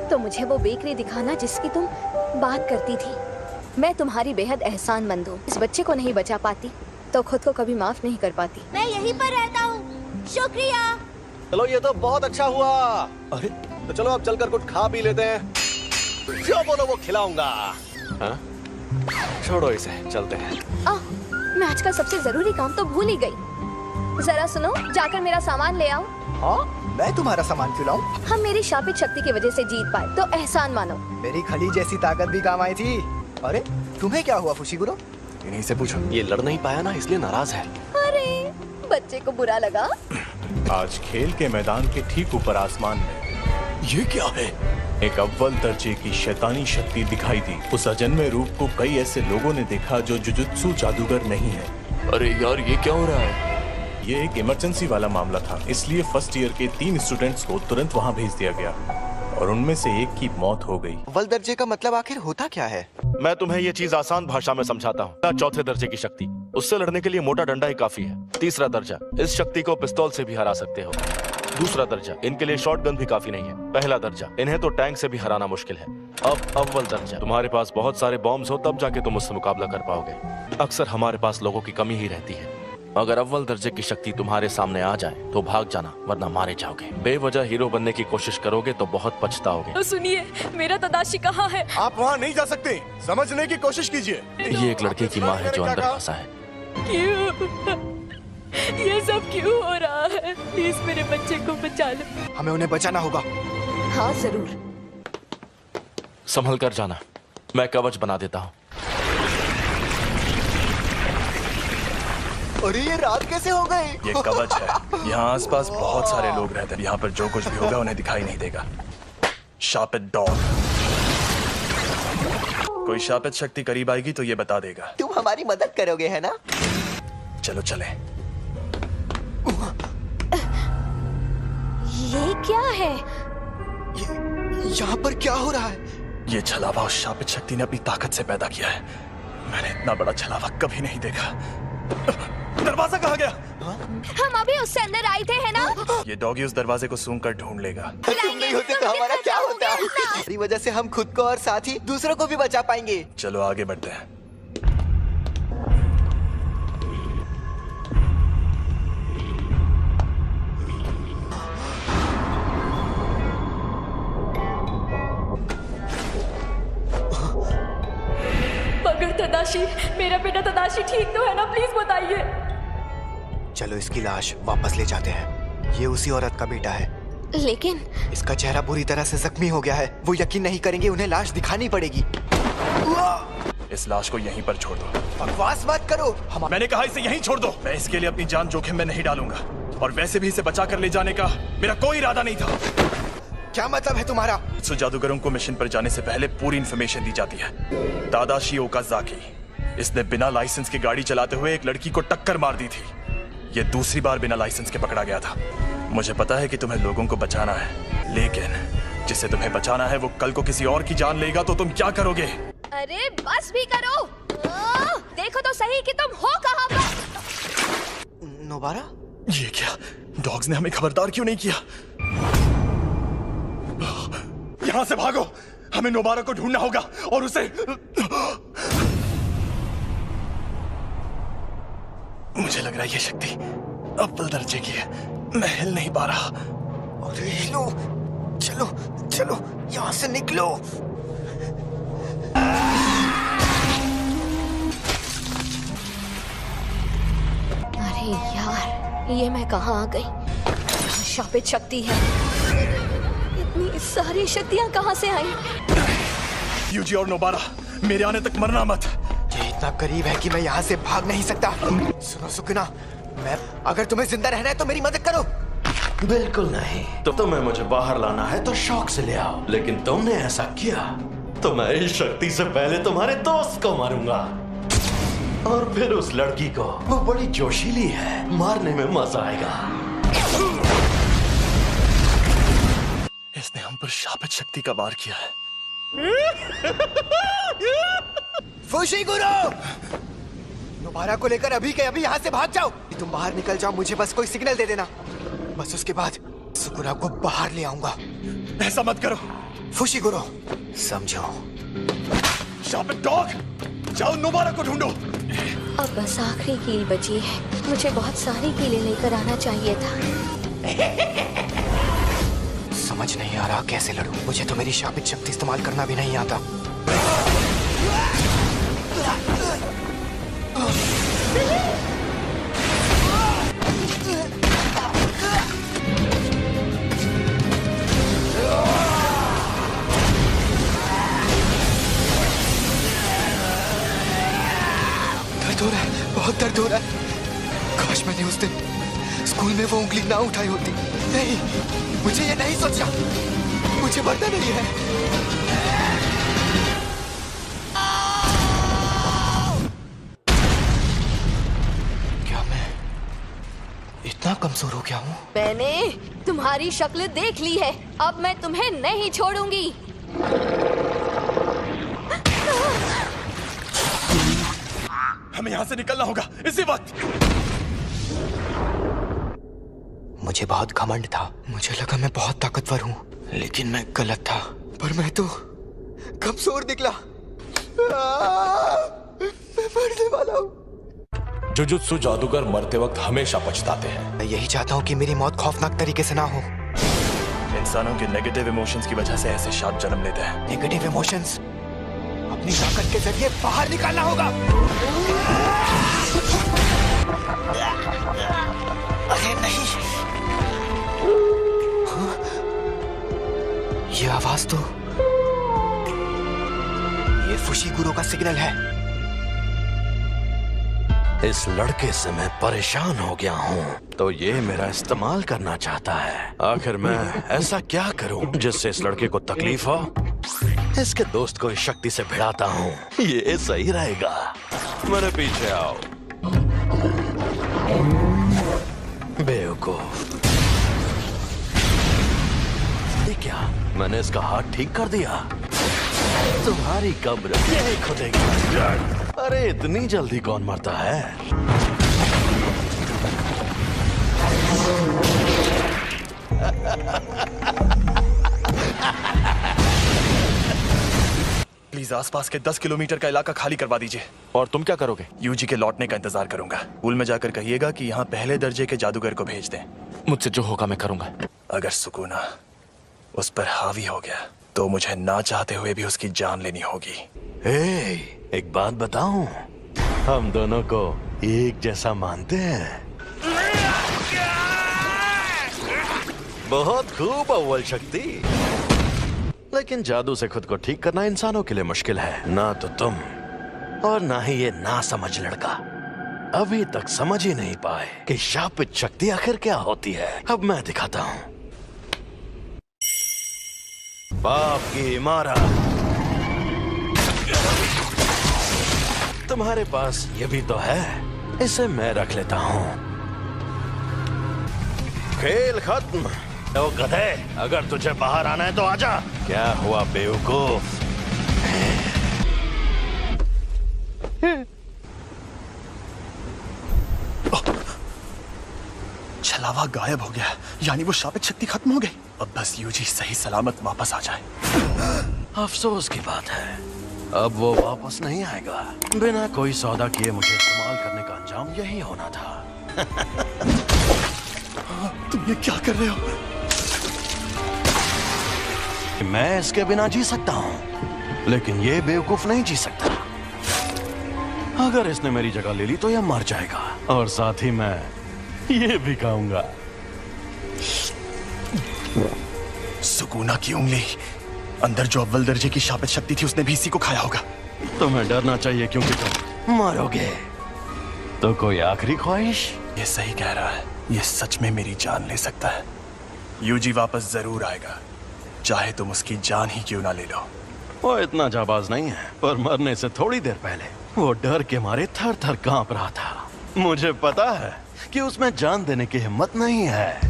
तो मुझे वो बेकरी दिखाना जिसकी तुम बात करती थी। मैं तुम्हारी बेहद एहसानमंद हूँ। इस बच्चे को नहीं बचा पाती तो खुद को कभी माफ नहीं कर पाती। मैं यहीं पर रहता हूँ, शुक्रिया। चलो ये तो बहुत अच्छा हुआ। अरे तो चलो अब चलकर कुछ खा पी लेते हैं। जो बोलो वो खिलाऊंगा। हाँ? छोड़ो इसे, चलते हैं। मैं आज का सबसे जरूरी काम तो भूल ही गई। जरा सुनो, जाकर मेरा सामान ले आओ। हाँ? मैं तुम्हारा सामान क्यों लाऊं? हम मेरी शापित शक्ति की वजह से जीत पाए तो एहसान मानो। मेरी खली जैसी ताकत भी काम आई थी। अरे तुम्हें क्या हुआ फुशिगुरो? इन्हीं से पूछो। ये लड़ नहीं पाया ना, इसलिए नाराज है। अरे बच्चे को बुरा लगा। आज खेल के मैदान के ठीक ऊपर आसमान में ये क्या है? एक अव्वल दर्जे की शैतानी शक्ति दिखाई दी। उस अजन्मे रूप को कई ऐसे लोगों ने देखा जो जुजुत्सु जादूगर नहीं है। अरे यार, ये क्या हो रहा है? ये एक इमरजेंसी वाला मामला था, इसलिए फर्स्ट ईयर के 3 स्टूडेंट्स को तुरंत वहाँ भेज दिया गया और उनमें से एक की मौत हो गई। अव्वल दर्जे का मतलब आखिर होता क्या है? मैं तुम्हें ये चीज आसान भाषा में समझाता हूँ। चौथे दर्जे की शक्ति, उससे लड़ने के लिए मोटा डंडा ही काफी है। तीसरा दर्जा, इस शक्ति को पिस्तौल से भी हरा सकते हो। दूसरा दर्जा, इनके लिए शॉटगन भी काफी नहीं है। पहला दर्जा, इन्हें तो टैंक से भी हराना मुश्किल है। अब अव्वल दर्जा, तुम्हारे पास बहुत सारे बॉम्ब्स हो तब जाके तुम उससे मुकाबला कर पाओगे। अक्सर हमारे पास लोगों की कमी ही रहती है। अगर अव्वल दर्जे की शक्ति तुम्हारे सामने आ जाए तो भाग जाना, वरना मारे जाओगे। बेवजह हीरो बनने की कोशिश करोगे तो बहुत पछताओगे। तो सुनिए, मेरा तदाशी कहाँ है? आप वहाँ नहीं जा सकते, समझने की कोशिश कीजिए। ये एक लड़के की माँ है जो अंदर फंसा है। क्यों? ये सब क्यों हो रहा है? प्लीज मेरे बच्चे को बचा लो। हमें उन्हें बचाना होगा। हाँ जरूर। संभल कर जाना, मैं कवच बना देता हूँ। अरे ये रात कैसे हो गई? ये कवच है। यहाँ आसपास बहुत सारे लोग रहते हैं। यहाँ पर जो कुछ भी होगा उन्हें दिखाई नहीं देगा। शापित डॉग, कोई शापित शक्ति करीब आएगी तो ये बता देगा। तुम हमारी मदद करोगे है ना? चलो चले। ये क्या है? यहाँ पर क्या हो रहा है? ये छलावा उस शापित शक्ति ने अपनी ताकत से पैदा किया है। मैंने इतना बड़ा छलावा कभी नहीं देखा। दरवाजा कहाँ गया? हम अभी उससे अंदर आए थे है ना? ये डॉगी उस दरवाजे को सूंघ कर ढूंढ लेगा। तुम नहीं होते तो हमारा क्या होता? हमारी वजह से हम खुद को और साथ ही दूसरों को भी बचा पाएंगे। चलो आगे बढ़ते हैं। तादाशी ठीक तो है ना? प्लीज बताइए। चलो इसकी लाश वापस ले जाते हैं। ये उसी औरत का बेटा है, लेकिन इसका चेहरा बुरी तरह से जख्मी हो गया है। वो यकीन नहीं करेंगे, उन्हें लाश दिखानी पड़ेगी। इस लाश को यहीं पर छोड़ दो। बकवास मत करो। मैंने कहा इसे यहीं छोड़ दो। मैं इसके लिए अपनी जान जोखिम में नहीं डालूंगा, और वैसे भी इसे बचा कर ले जाने का मेरा कोई इरादा नहीं था। क्या मतलब है तुम्हारा? जादूगरों को मिशन पर जाने से पहले पूरी इन्फॉर्मेशन दी जाती है। तादाशी ओकाज़ाकी, इसने बिना लाइसेंस की गाड़ी चलाते हुए एक लड़की को टक्कर मार दी थी। ये दूसरी बार बिना लाइसेंस के पकड़ा गया था। मुझे पता है कि तुम्हें लोगों को बचाना है, लेकिन जिसे तुम्हें बचाना है वो कल को किसी और की जान लेगा तो तुम क्या करोगे? अरे बस भी करो। देखो तो सही कि तुम हो कहाँ पर। नोबारा? ये क्या? डॉग्स ने हमें खबरदार क्यों नहीं किया? यहां से भागो। हमें नोबारा को ढूंढना होगा और उसे। मुझे लग रहा है ये शक्ति अव्वल दर्जे की है। मैं हिल नहीं पा रहा। अरे हिलो, चलो चलो यहां से निकलो। अरे यार, ये मैं कहाँ आ गई? शापित शक्ति है। इतनी सारी शक्तियाँ कहाँ से आई? यूजी और नोबारा, मेरे आने तक मरना मत। ये इतना करीब है कि मैं यहाँ से भाग नहीं सकता। सुनो सुकुना, अगर तुम्हें जिंदा रहना है तो मेरी मदद करो। बिल्कुल नहीं। तो तुम्हें मुझे बाहर लाना है तो शौक से ले आओ, लेकिन तुमने ऐसा किया तो मैं इस शक्ति से पहले तुम्हारे दोस्त को मारूंगा, और फिर उस लड़की को। वो बड़ी जोशीली है, मारने में मजा आएगा। इसने हम पर शापित शक्ति का वार किया है। फुशिगुरो, नोबारा को लेकर अभी के अभी यहाँ से भाग जाओ। तुम बाहर निकल जाओ, मुझे बस कोई सिग्नल दे देना। बस उसके बाद सुकुना को बाहर ले आऊंगा। ऐसा मत करो फुशिगुरो, समझो। शापित डॉग, जाओ नोबारा को ढूंढो। अब बस आखिरी कील बची है। मुझे बहुत सारी कीलें लेकर आना चाहिए था। समझ नहीं आ रहा कैसे लड़ूं। मुझे तो मेरी शापित शक्ति इस्तेमाल करना भी नहीं आता। दर्द हो रहा है, बहुत दर्द हो रहा है। काश मैंने उस दिन स्कूल में वो उंगली ना उठाई होती। नहीं, मुझे ये नहीं सोचा। मुझे मरना नहीं है। क्या मैं इतना कमजोर हो गया हूँ? मैंने तुम्हारी शक्ल देख ली है। अब मैं तुम्हें नहीं छोड़ूंगी। हमें यहाँ से निकलना होगा इसी वक्त। मुझे बहुत घमंड था। मुझे लगा मैं बहुत ताकतवर हूँ, लेकिन मैं गलत था। पर मैं तो कमजोर निकला। मैं मरने वाला हूँ। जुजुत्सु जादूगर मरते वक्त हमेशा पछताते हैं। मैं यही चाहता हूँ कि मेरी मौत खौफनाक तरीके से ना हो। इंसानों के नेगेटिव इमोशंस की वजह से ऐसे शाप जन्म लेते हैं। नेगेटिव इमोशंस अपनी ताकत के जरिए बाहर निकालना होगा। अरे नहीं, ये आवाज तो ये फुशिगुरो का सिग्नल है। इस लड़के से मैं परेशान हो गया हूँ, तो ये मेरा इस्तेमाल करना चाहता है। आखिर मैं ऐसा क्या करूँ जिससे इस लड़के को तकलीफ हो? इसके दोस्त को इस शक्ति से भिड़ाता हूँ, ये सही रहेगा। मेरे पीछे आओ बेवकूफ। ये क्या, मैंने इसका हाथ ठीक कर दिया? तुम्हारी कब्र यही खुदेगी। अरे इतनी जल्दी कौन मरता है? प्लीज आसपास के 10 किलोमीटर का इलाका खाली करवा दीजिए। और तुम क्या करोगे? यूजी के लौटने का इंतजार करूंगा। स्कूल में जाकर कहिएगा कि यहाँ पहले दर्जे के जादूगर को भेज दें। मुझसे जो होगा मैं करूंगा। अगर सुकूना उस पर हावी हो गया तो मुझे ना चाहते हुए भी उसकी जान लेनी होगी। एक बात बताऊं, हम दोनों को एक जैसा मानते हैं। बहुत खूब अव्वल शक्ति, लेकिन जादू से खुद को ठीक करना इंसानों के लिए मुश्किल है। ना तो तुम और ना ही ये ना समझ लड़का अभी तक समझ ही नहीं पाए कि शापित शक्ति आखिर क्या होती है। अब मैं दिखाता हूं। पाप की इमारत। तुम्हारे पास ये भी तो है, इसे मैं रख लेता हूं। खेल खत्म। तो गधे, अगर तुझे बाहर आना है तो आजा। क्या हुआ बेवकूफ? छलावा गायब हो गया, यानी वो शापित शक्ति खत्म हो गई। अब बस यूजी सही सलामत वापस आ जाए। अफसोस की बात है, अब वो वापस नहीं आएगा। बिना कोई सौदा किए मुझे इस्तेमाल करने का अंजाम यही होना था। तुम ये क्या कर रहे हो? मैं इसके बिना जी सकता हूं, लेकिन ये बेवकूफ नहीं जी सकता। अगर इसने मेरी जगह ले ली तो यह मर जाएगा, और साथ ही मैं ये भी खाऊंगा। सुकूना की उंगली। अंदर जो अव्वल दर्जे की शापित शक्ति थी उसने भी इसी को खाया होगा। तुम्हें डरना चाहिए क्योंकि तुम मरोगे। तो कोई आखिरी ख्वाहिश? ये सही कह रहा है, ये सच में मेरी जान ले सकता है। यूजी वापस जरूर आएगा, चाहे तुम उसकी जान ही क्यों ना ले लो। वो इतना जाबाज नहीं है, पर मरने से थोड़ी देर पहले वो डर के मारे थर थर कांप रहा था। मुझे पता है कि उसमें जान देने की हिम्मत नहीं है।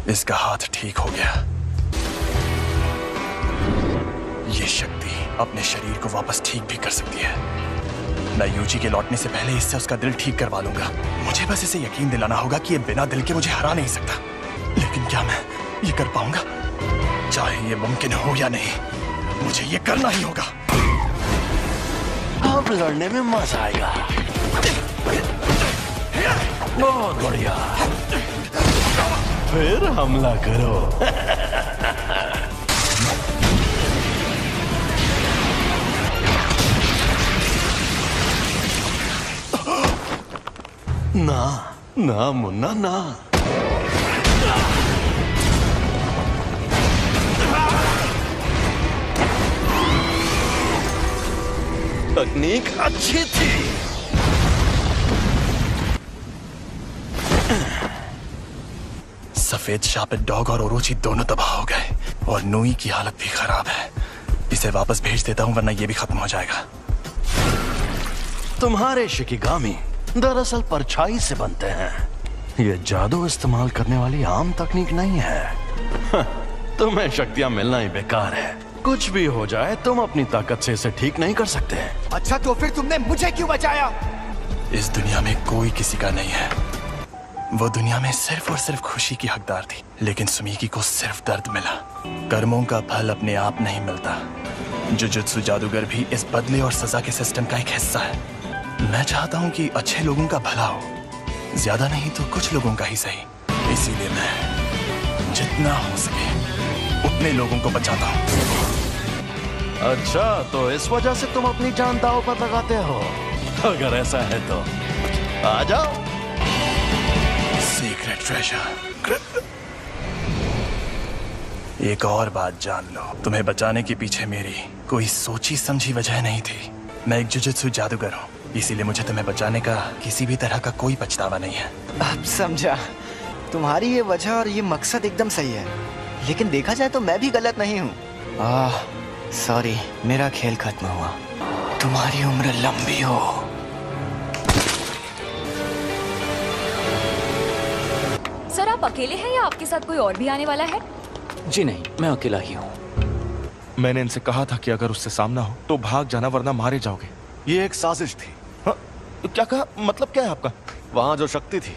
इसका हाथ ठीक हो गया। ये शक्ति अपने शरीर को वापस ठीक भी कर सकती है। मैं यूजी के लौटने से पहले इससे उसका दिल ठीक करवा लूंगा। मुझे बस इसे यकीन दिलाना होगा कि ये बिना दिल के मुझे हरा नहीं सकता। लेकिन क्या मैं ये कर पाऊंगा? चाहे ये मुमकिन हो या नहीं, मुझे ये करना ही होगा। अब लड़ने में मजा आएगा। बहुत बढ़िया, फिर हमला करो। ना ना मुन्ना ना। तकनीक अच्छी थी। सफेद शापित डॉग और ओरोची दोनों तबाह हो गए, और नूई की हालत भी खराब है। इसे वापस भेज देता हूं, वरना ये भी खत्म हो जाएगा। तुम्हारे शिकिगामी दरअसल परछाई से बनते हैं। ये जादू इस्तेमाल करने वाली आम तकनीक नहीं है। तुम्हें शक्तियां मिलना ही बेकार है। कुछ भी हो जाए, तुम अपनी ताकत से इसे ठीक नहीं कर सकते। अच्छा, तो फिर तुमने मुझे क्यों बचाया? इस दुनिया में कोई किसी का नहीं है। वो दुनिया में सिर्फ और सिर्फ खुशी की हकदार थी, लेकिन सुमीकी को सिर्फ दर्द मिला। कर्मों का फल अपने आप नहीं मिलता। जुजुत्सु जादूगर भी इस बदले और सजा के सिस्टम का एक हिस्सा है। मैं चाहता हूँ कि अच्छे लोगों का भला हो, ज्यादा नहीं तो कुछ लोगों का ही सही। इसीलिए मैं जितना हो सके उतने लोगों को बचाता हूँ। अच्छा, तो इस वजह से तुम अपनी जान दांव पर लगाते हो? अगर ऐसा है तो आ जाओ। Secret treasure. एक और बात जान लो, तुम्हें बचाने के पीछे मेरी कोई सोची समझी वजह नहीं थी। मैं एक जुजुत्सु जादूगर हूँ, इसीलिए मुझे तुम्हें बचाने का किसी भी तरह का कोई पछतावा नहीं है। अब समझा। तुम्हारी ये वजह और ये मकसद एकदम सही है, लेकिन देखा जाए तो मैं भी गलत नहीं हूँ। सॉरी, मेरा खेल खत्म हुआ। तुम्हारी उम्र लंबी हो। सर, आप अकेले हैं या आपके साथ कोई और भी आने वाला है? जी नहीं, मैं अकेला ही हूँ। मैंने इनसे कहा था कि अगर उससे सामना हो तो भाग जाना, वरना मारे जाओगे। ये एक साजिश थी। हाँ, क्या कहा? मतलब क्या है आपका? वहां जो शक्ति थी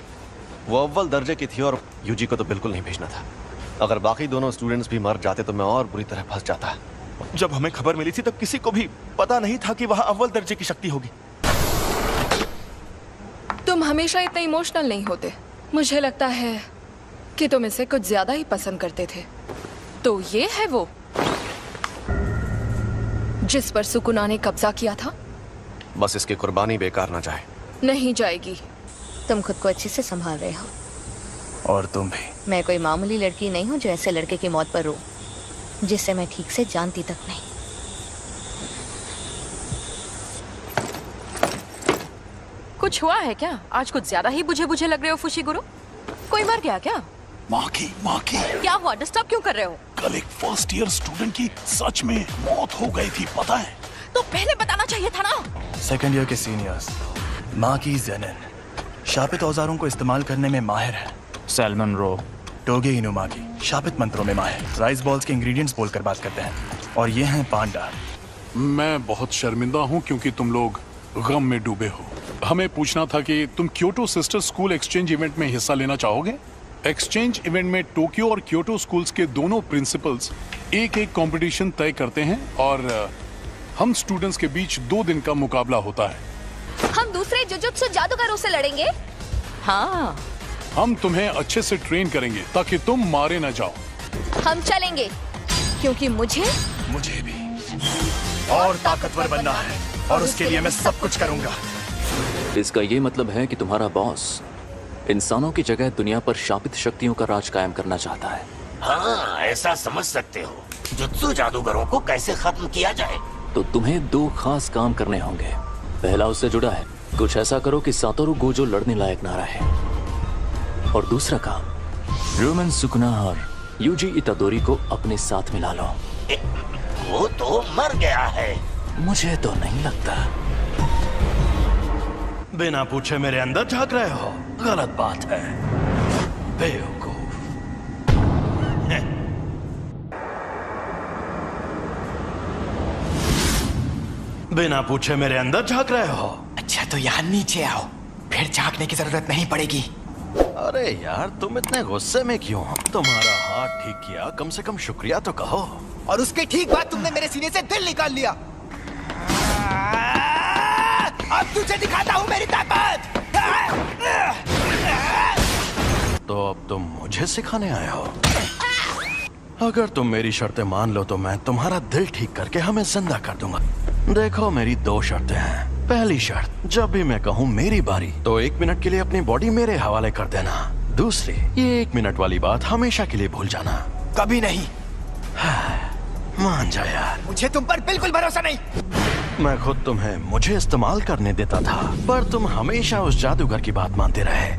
वो अव्वल दर्जे की थी, और यूजी को तो बिल्कुल नहीं भेजना था। अगर बाकी दोनों स्टूडेंट्स भी मर जाते तो मैं और बुरी तरह फंस जाता। जब हमें खबर मिली थी तब किसी को भी पता नहीं था कि वहां अव्वल दर्जे की शक्ति होगी। तुम हमेशा इतने इमोशनल नहीं होते। मुझे लगता है कि तुम इसे कुछ ज्यादा ही पसंद करते थे। तो ये है वो जिस पर सुकुना ने कब्जा किया था। बस इसकी कुर्बानी बेकार ना जाए। नहीं जाएगी। तुम खुद को अच्छे से संभाल रहे हो। और तुम भी। मैं कोई मामूली लड़की नहीं हूँ जो ऐसे लड़के की मौत पर रो, जिसे मैं ठीक से जानती तक नहीं। कुछ हुआ है क्या? आज कुछ ज्यादा ही बुझे बुझे लग रहे हो फुशिगुरु। कोई मर गया क्या? माँ की क्या हुआ? डिस्टर्ब क्यों कर रहे हो? कल एक फर्स्ट ईयर स्टूडेंट की सच में मौत हो गई थी, पता है? तो पहले बताना चाहिए था ना। सेकंड ईयर के सीनियर्स माँ की जेनिन शापित औजारों को इस्तेमाल करने में माहिर है। सैल्मन रो टोगे इनुमागी शापित मंत्रों में माहिर। राइस बॉल्स के इंग्रेडिएंट्स बोलकर बात करते हैं। और ये हैं पांडा। मैं बहुत शर्मिंदा हूँ क्योंकि तुम लोग गम में डूबे हो। हमें पूछना था कि तुम Kyoto sister school exchange event में हिस्सा लेना चाहोगे? एक्सचेंज इवेंट में टोक्यो और क्योटो स्कूल्स के दोनों प्रिंसिपल्स एक एक कंपटीशन तय करते हैं और हम स्टूडेंट्स के बीच 2 दिन का मुकाबला होता है। हम दूसरे जुजुत्सु जादूगरों से लड़ेंगे। हाँ, हम तुम्हें अच्छे से ट्रेन करेंगे ताकि तुम मारे न जाओ। हम चलेंगे क्योंकि मुझे भी और ताकतवर बनना है और उसके लिए मैं सब कुछ करूंगा। इसका ये मतलब है कि तुम्हारा बॉस इंसानों की जगह दुनिया पर शापित शक्तियों का राज कायम करना चाहता है। हाँ, ऐसा समझ सकते हो। जुत्सु जादूगरों को कैसे खत्म किया जाए? तो तुम्हें 2 खास काम करने होंगे। पहला उससे जुड़ा है, कुछ ऐसा करो कि सातोरु गोजो लड़ने लायक ना रहे। और दूसरा काम, रोमन सुकुना और यूजी इतादोरी को अपने साथ मिला लो। वो तो मर गया है। मुझे तो नहीं लगता। बिना पूछे मेरे अंदर झांक रहे हो, गलत बात है, बेवकूफ। बिना पूछे मेरे अंदर झांक रहे हो। अच्छा तो यहाँ नीचे आओ, फिर झांकने की जरूरत नहीं पड़ेगी। अरे यार, तुम इतने गुस्से में क्यों? तुम्हारा हाथ ठीक किया, कम से कम शुक्रिया तो कहो। और उसके ठीक बाद तुमने मेरे सीने से दिल निकाल लिया। अब तुझे दिखाता हूँ मेरी ताकत। तो अब तुम मुझे सिखाने आए हो? अगर तुम मेरी शर्तें मान लो तो मैं तुम्हारा दिल ठीक करके हमें जिंदा कर दूंगा। देखो, मेरी 2 शर्तें हैं। पहली शर्त, जब भी मैं कहूँ मेरी बारी तो 1 मिनट के लिए अपनी बॉडी मेरे हवाले कर देना। दूसरी, ये 1 मिनट वाली बात हमेशा के लिए भूल जाना। कभी नहीं। मान जा यार। मुझे तुम पर बिल्कुल भरोसा नहीं। मैं खुद तुम्हें मुझे इस्तेमाल करने देता था, पर तुम हमेशा उस जादूगर की बात मानते रहे।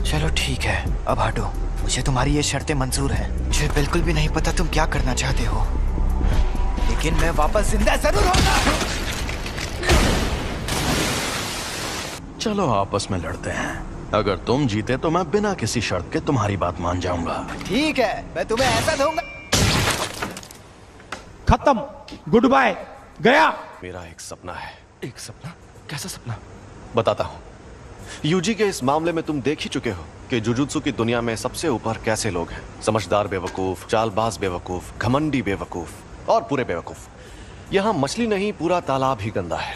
चलो ठीक है, अब हटो। मुझे तुम्हारी ये शर्तें मंजूर है। मुझे बिल्कुल भी नहीं पता तुम क्या करना चाहते हो, लेकिन मैं वापस जिंदा जरूर होगा। चलो आपस में लड़ते हैं। अगर तुम जीते तो मैं बिना किसी शर्त के तुम्हारी बात मान जाऊंगा। ठीक है, मैं तुम्हें ऐसा दूंगा। खत्म, गुड बाय, गया। मेरा एक सपना है। एक सपना? कैसा सपना? बताता हूँ। यूजी के इस मामले में तुम देख ही चुके हो कि जुजुत्सु की दुनिया में सबसे ऊपर कैसे लोग हैं। समझदार बेवकूफ, चालबाज बेवकूफ, घमंडी बेवकूफ और पूरे बेवकूफ। यहाँ मछली नहीं, पूरा तालाब ही गंदा है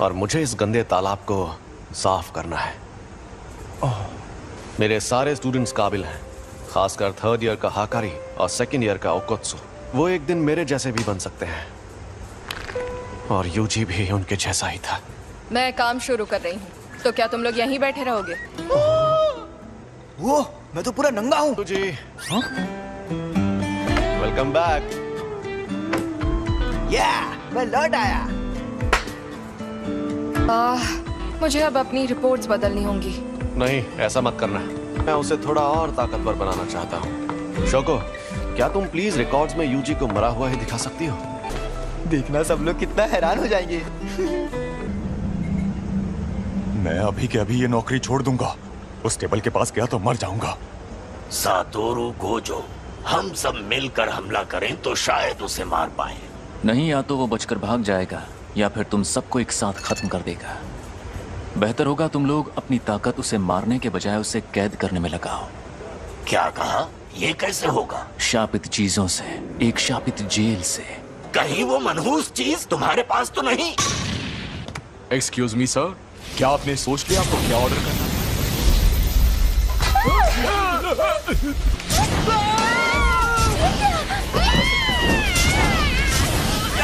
और मुझे इस गंदे तालाब को साफ करना है। मेरे सारे स्टूडेंट्स काबिल हैं, खासकर 3rd ईयर का हाकारी और 2nd ईयर का ओकोत्सु। वो एक दिन मेरे जैसे भी बन सकते हैं और यूजी भी उनके जैसा ही था। मैं काम शुरू कर रही हूँ, तो क्या तुम लोग यहीं बैठे रहोगे? वो मैं तो पूरा नंगा हूँ। जी वेलकम बैक। मैं लौट आया। मुझे अब अपनी रिपोर्ट्स बदलनी होंगी। नहीं, ऐसा मत करना। मैं उसे थोड़ा और ताकतवर बनाना चाहता हूँ। शोको, क्या तुम प्लीज रिकॉर्ड्स में यूजी को मरा हुआ ही दिखा सकती हो? देखना सब लोग कितना हैरान हो जाएंगे। मैं अभी के अभी ये नौकरी छोड़ दूंगा। उस टेबल के पास गया तो मर जाऊंगा। सातोरु गोजो, हम सब मिलकर हमला करें तो शायद उसे मार पाए। नहीं, या तो वो बचकर भाग जाएगा या फिर तुम सबको एक साथ खत्म कर देगा। बेहतर होगा तुम लोग अपनी ताकत उसे मारने के बजाय उसे कैद करने में लगाओ। क्या कहा? ये कैसे होगा? शापित चीजों से, एक शापित जेल से। कहीं वो मनहूस चीज तुम्हारे पास तो नहीं? एक्सक्यूज मी सर, क्या आपने सोच लिया आपको क्या ऑर्डर करना?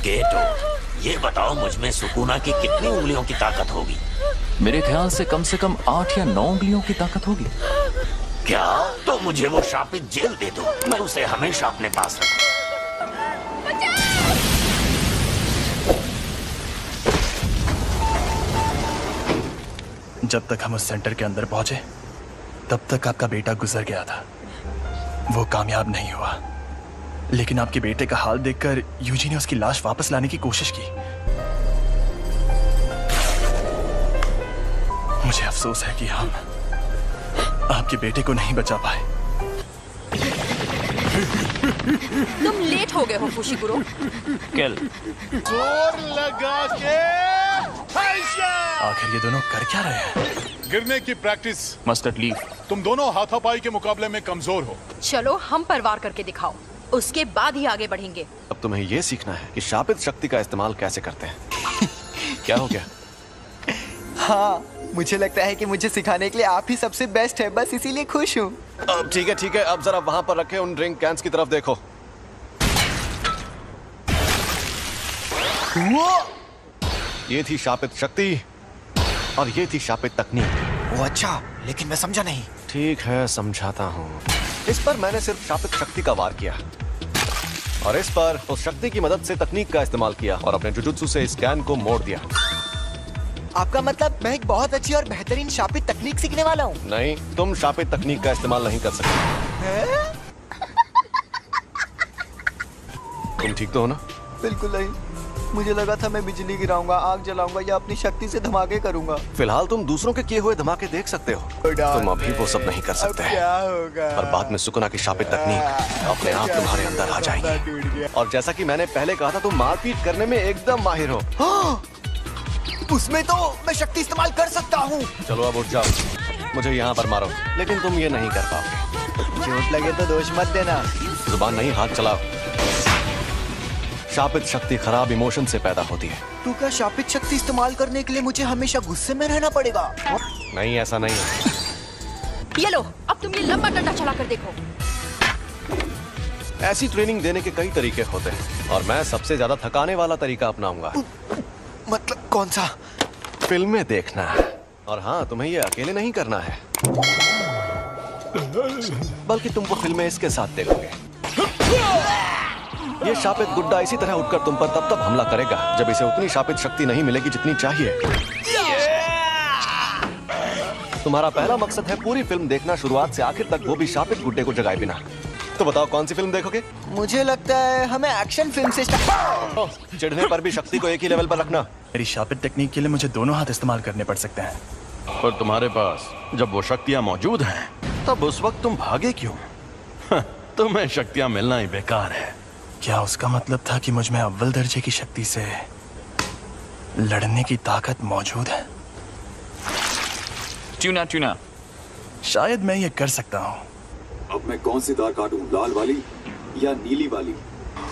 गेटो, ये बताओ मुझ में सुकूना की कितनी उंगलियों की ताकत होगी? मेरे ख्याल से कम 8 या 9 उंगलियों की ताकत होगी। क्या? तो मुझे वो शापित जेल दे दो, मैं उसे हमेशा अपने पास रखूं। जब तक हम उस सेंटर के अंदर पहुंचे तब तक आपका बेटा गुजर गया था। वो कामयाब नहीं हुआ, लेकिन आपके बेटे का हाल देखकर यूजी ने उसकी लाश वापस लाने की कोशिश की। मुझे अफसोस है कि हम आपके बेटे को नहीं बचा पाए। तुम लेट हो गए हो फुशिगुरो। जोर लगा के आखिर ये दोनों कर क्या रहे हैं? गिरने की प्रैक्टिस। Must eight leave. तुम दोनों हाथापाई के मुकाबले में कमजोर हो। चलो हम पर वार करके दिखाओ, उसके बाद ही आगे बढ़ेंगे। अब तुम्हें ये सीखना है कि शापित शक्ति का इस्तेमाल कैसे करते हैं। क्या हो गया? हाँ, मुझे लगता है कि मुझे सिखाने के लिए आप ही सबसे बेस्ट है, बस इसीलिए खुश हूँ। अब ठीक है, अब जरा वहां पर रखे उन ड्रिंक कैंस की तरफ देखो। ये थी शापित शक्ति और ये थी शापित तकनीक। वो अच्छा, लेकिन मैं समझा नहीं। ठीक है, समझाता हूँ। इस पर मैंने सिर्फ शापित शक्ति का वार किया और इस पर उस शक्ति की मदद से तकनीक का इस्तेमाल किया और अपने जुजुत्सु से इस कैन को मोड़ दिया। आपका मतलब मैं एक बहुत अच्छी और बेहतरीन शापित तकनीक सीखने वाला हूँ? नहीं, तुम शापित तकनीक का इस्तेमाल नहीं कर सकते। तुम ठीक तो हो ना? बिल्कुल नहीं, मुझे लगा था मैं बिजली गिराऊंगा, आग जलाऊंगा या अपनी शक्ति से धमाके करूंगा। फिलहाल तुम दूसरों के किए हुए धमाके देख सकते हो, तुम अभी वो सब नहीं कर सकते। क्या होगा? पर बाद में सुकुना की शापित तकनीक अपने आप तुम्हारे अंदर आ जाएगी। और जैसा कि मैंने पहले कहा था, तुम मारपीट करने में एकदम माहिर हो। उसमें तो मैं शक्ति इस्तेमाल कर सकता हूँ। चलो अब उठ जाओ, मुझे यहाँ पर मारो, लेकिन तुम ये नहीं कर पाओगे। चोट लगे तो दोष मत देना। जुबान नहीं, हाथ चलाओ। शापित शक्ति खराब इमोशन से पैदा होती है। तो क्या शापित शक्ति इस्तेमाल करने के लिए मुझे हमेशा गुस्से में रहना पड़ेगा? नहीं, ऐसा नहीं है। ये लो, अब तुम ये लंबा डंडा चला कर देखो। ऐसी ट्रेनिंग देने के कई तरीके होते हैं और मैं सबसे ज्यादा थकाने वाला तरीका अपनाऊंगा। मतलब कौन सा? फिल्में देखना। और हाँ, तुम्हें ये अकेले नहीं करना है, बल्कि तुम वो फिल्में इसके साथ देखोगे। ये शापित गुड्डा इसी तरह उठकर तुम पर तब हमला करेगा जब इसे उतनी शापित शक्ति नहीं मिलेगी जितनी चाहिए। तुम्हारा पहला मकसद है पूरी फिल्म देखना शुरुआत से आखिर तक, वो भी शापित गुड्डे को जगाए बिना। तो बताओ कौन सी फिल्म देखोगे? मुझे लगता है हमें एक्शन फिल्म से चिढ़ने पर भी शक्ति को एक ही लेवल पर रखना। मेरी शापित टेक्निक के लिए मुझे दोनों हाथ इस्तेमाल करने पड़ सकते हैं। पर तुम्हारे पास जब वो शक्तियां मौजूद हैं, तब उस वक्त तुम भागे क्यों? तुम्हें शक्तियां मिलना ही बेकार है। क्या उसका मतलब था कि मुझ में अव्वल दर्जे की शक्ति से लड़ने की ताकत मौजूद है? ट्यूना शायद मैं ये कर सकता हूँ। अब मैं कौन सी तार काटूं, लाल वाली या नीली वाली?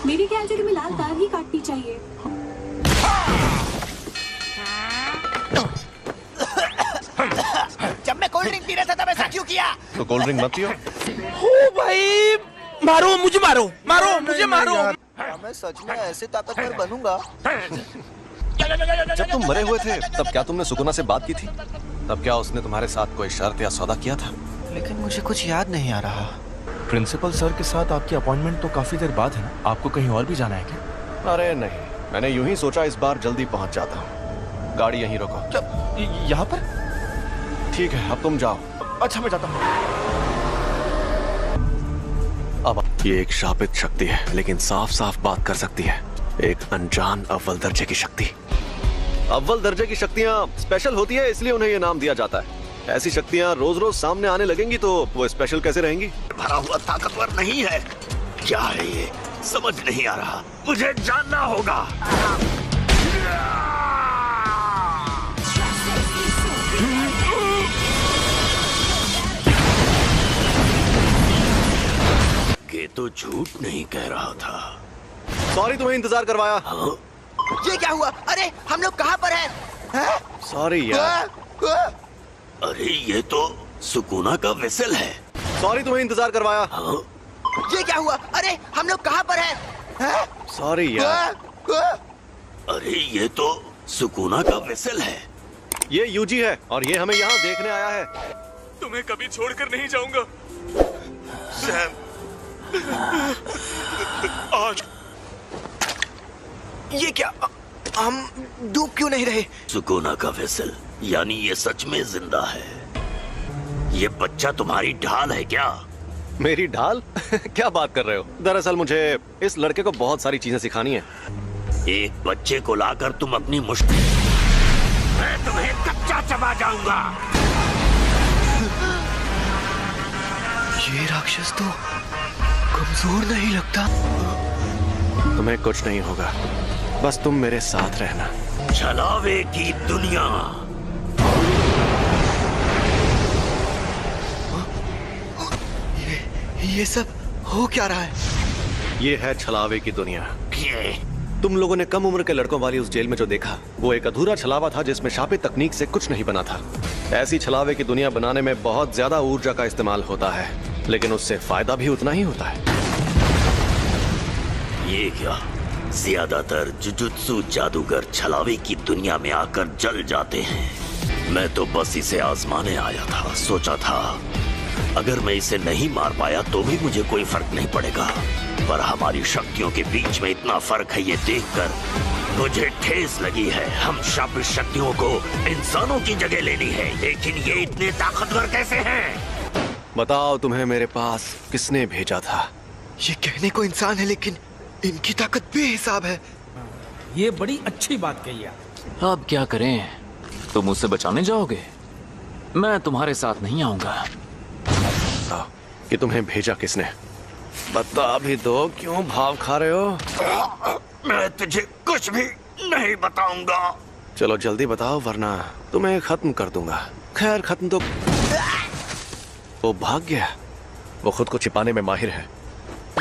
मेरे ख्याल से तुम्हें लाल तार ही काटनी चाहिए। जब मैं कोल्ड ड्रिंक पी रहा था तब ऐसा क्यों किया? तो कोल्ड ड्रिंक मत पियो। ओ भाई, मारो मुझे, मारो मुझे, मारो। मैं सच में ऐसे ताकतवर बनूंगा। जब तुम मरे हुए थे तब क्या तुमने सुकुना से बात की थी? तब क्या उसने तुम्हारे साथ कोई शर्त या सौदा किया था? लेकिन मुझे कुछ याद नहीं आ रहा। प्रिंसिपल सर के साथ आपकी अपॉइंटमेंट तो काफी देर बाद है ना? आपको कहीं और भी जाना है क्या? अरे नहीं, मैंने यूं ही सोचा इस बार जल्दी पहुंच जाता हूँ। गाड़ी यहीं रोको। यहाँ पर? ठीक है, अब तुम जाओ। अच्छा, मैं जाता हूँ। अब ये एक शापित शक्ति है, लेकिन साफ साफ बात कर सकती है। एक अनजान अव्वल दर्जे की शक्ति। अव्वल दर्जे की शक्तियाँ स्पेशल होती है, इसलिए उन्हें ये नाम दिया जाता है। ऐसी शक्तियाँ रोज रोज सामने आने लगेंगी तो वो स्पेशल कैसे रहेंगी? भरा हुआ ताकतवर नहीं है। क्या है ये? समझ नहीं आ रहा, मुझे जानना होगा। ये तो झूठ नहीं कह रहा था। सॉरी, तुम्हें इंतजार करवाया। ये क्या हुआ? अरे हम लोग कहाँ पर हैं? सॉरी यार। अरे ये तो सुकुना का वेसल है। सॉरी, तुम्हें इंतजार करवाया। ये क्या हुआ? अरे हम लोग कहाँ पर हैं? सॉरी यार। अरे ये तो सुकूना का वेसल है। ये यूजी है और ये हमें यहाँ देखने आया है। तुम्हें कभी छोड़कर नहीं जाऊंगा सैम। आज ये क्या, हम डूब क्यों नहीं रहे? सुकूना का वेसल, यानी ये सच में जिंदा है। ये बच्चा तुम्हारी ढाल है क्या? मेरी ढाल? क्या बात कर रहे हो? दरअसल मुझे इस लड़के को बहुत सारी चीजें सिखानी है। एक बच्चे को लाकर तुम अपनी मुश्किल, मैं तुम्हें कच्चा चबा जाऊंगा। ये राक्षस तो कमजोर नहीं लगता। तुम्हें कुछ नहीं होगा, बस तुम मेरे साथ रहना। छलावे की दुनिया। ये सब हो क्या रहा है? ये है छलावे की दुनिया। तुम लोगों ने कम उम्र के लड़कों वाली उस जेल में जो देखा, वो एक अधूरा छलावा था जिसमें शापित तकनीक से कुछ नहीं बना था। ऐसी छलावे की दुनिया बनाने में बहुत ज्यादा ऊर्जा का इस्तेमाल होता है, लेकिन उससे फायदा भी उतना ही होता है। ये क्या, ज्यादातर जुजुत्सु जादूगर छलावे की दुनिया में आकर जल जाते हैं। मैं तो बस इसे आजमाने आया था। सोचा था अगर मैं इसे नहीं मार पाया तो भी मुझे कोई फर्क नहीं पड़ेगा, पर हमारी शक्तियों के बीच में इतना फर्क है ये देखकर मुझे ठेस लगी है। हम शापित शक्तियों को इंसानों की जगह लेनी है, लेकिन ये इतने ताकतवर कैसे हैं? बताओ तुम्हें मेरे पास किसने भेजा था? ये कहने को इंसान है, लेकिन इनकी ताकत बेहिसाब है। ये बड़ी अच्छी बात कही है। अब क्या करें? तुम मुझसे बचाने जाओगे? मैं तुम्हारे साथ नहीं आऊंगा। कि तुम्हें भेजा किसने? बता भी दो, क्यों भाव खा रहे हो? मैं तुझे कुछ भी नहीं बताऊंगा। चलो जल्दी बताओ, वरना तुम्हें खत्म कर दूंगा। खैर खत्म तो वो भाग गया। वो खुद को छिपाने में माहिर है।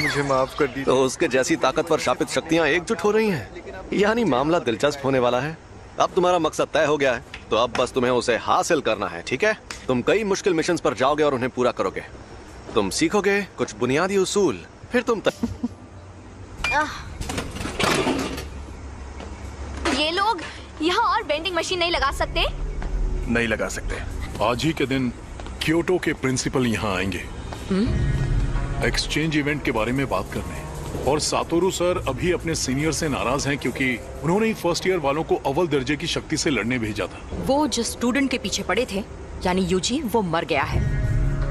मुझे माफ कर दीजिए। तो उसके जैसी ताकतवर शापित शक्तियां एकजुट हो रही हैं। यानी मामला दिलचस्प होने वाला है। अब तुम्हारा मकसद तय हो गया है, तो अब बस तुम्हें उसे हासिल करना है, ठीक है? तुम कई मुश्किल मिशंस पर जाओगे और उन्हें पूरा करोगे। तुम सीखोगे कुछ बुनियादी उसूल, फिर तुम ये लोग यहाँ और बेंडिंग मशीन नहीं लगा सकते? नहीं लगा सकते। आज ही के दिन क्योटो के प्रिंसिपल यहाँ आएंगे एक्सचेंज इवेंट के बारे में बात करने। और सातोरू सर अभी अपने सीनियर से नाराज हैं क्योंकि उन्होंने ही फर्स्ट ईयर वालों को अव्वल दर्जे की शक्ति से लड़ने भेजा था। वो जिस स्टूडेंट के पीछे पड़े थे, यानी यूजी, वो मर गया है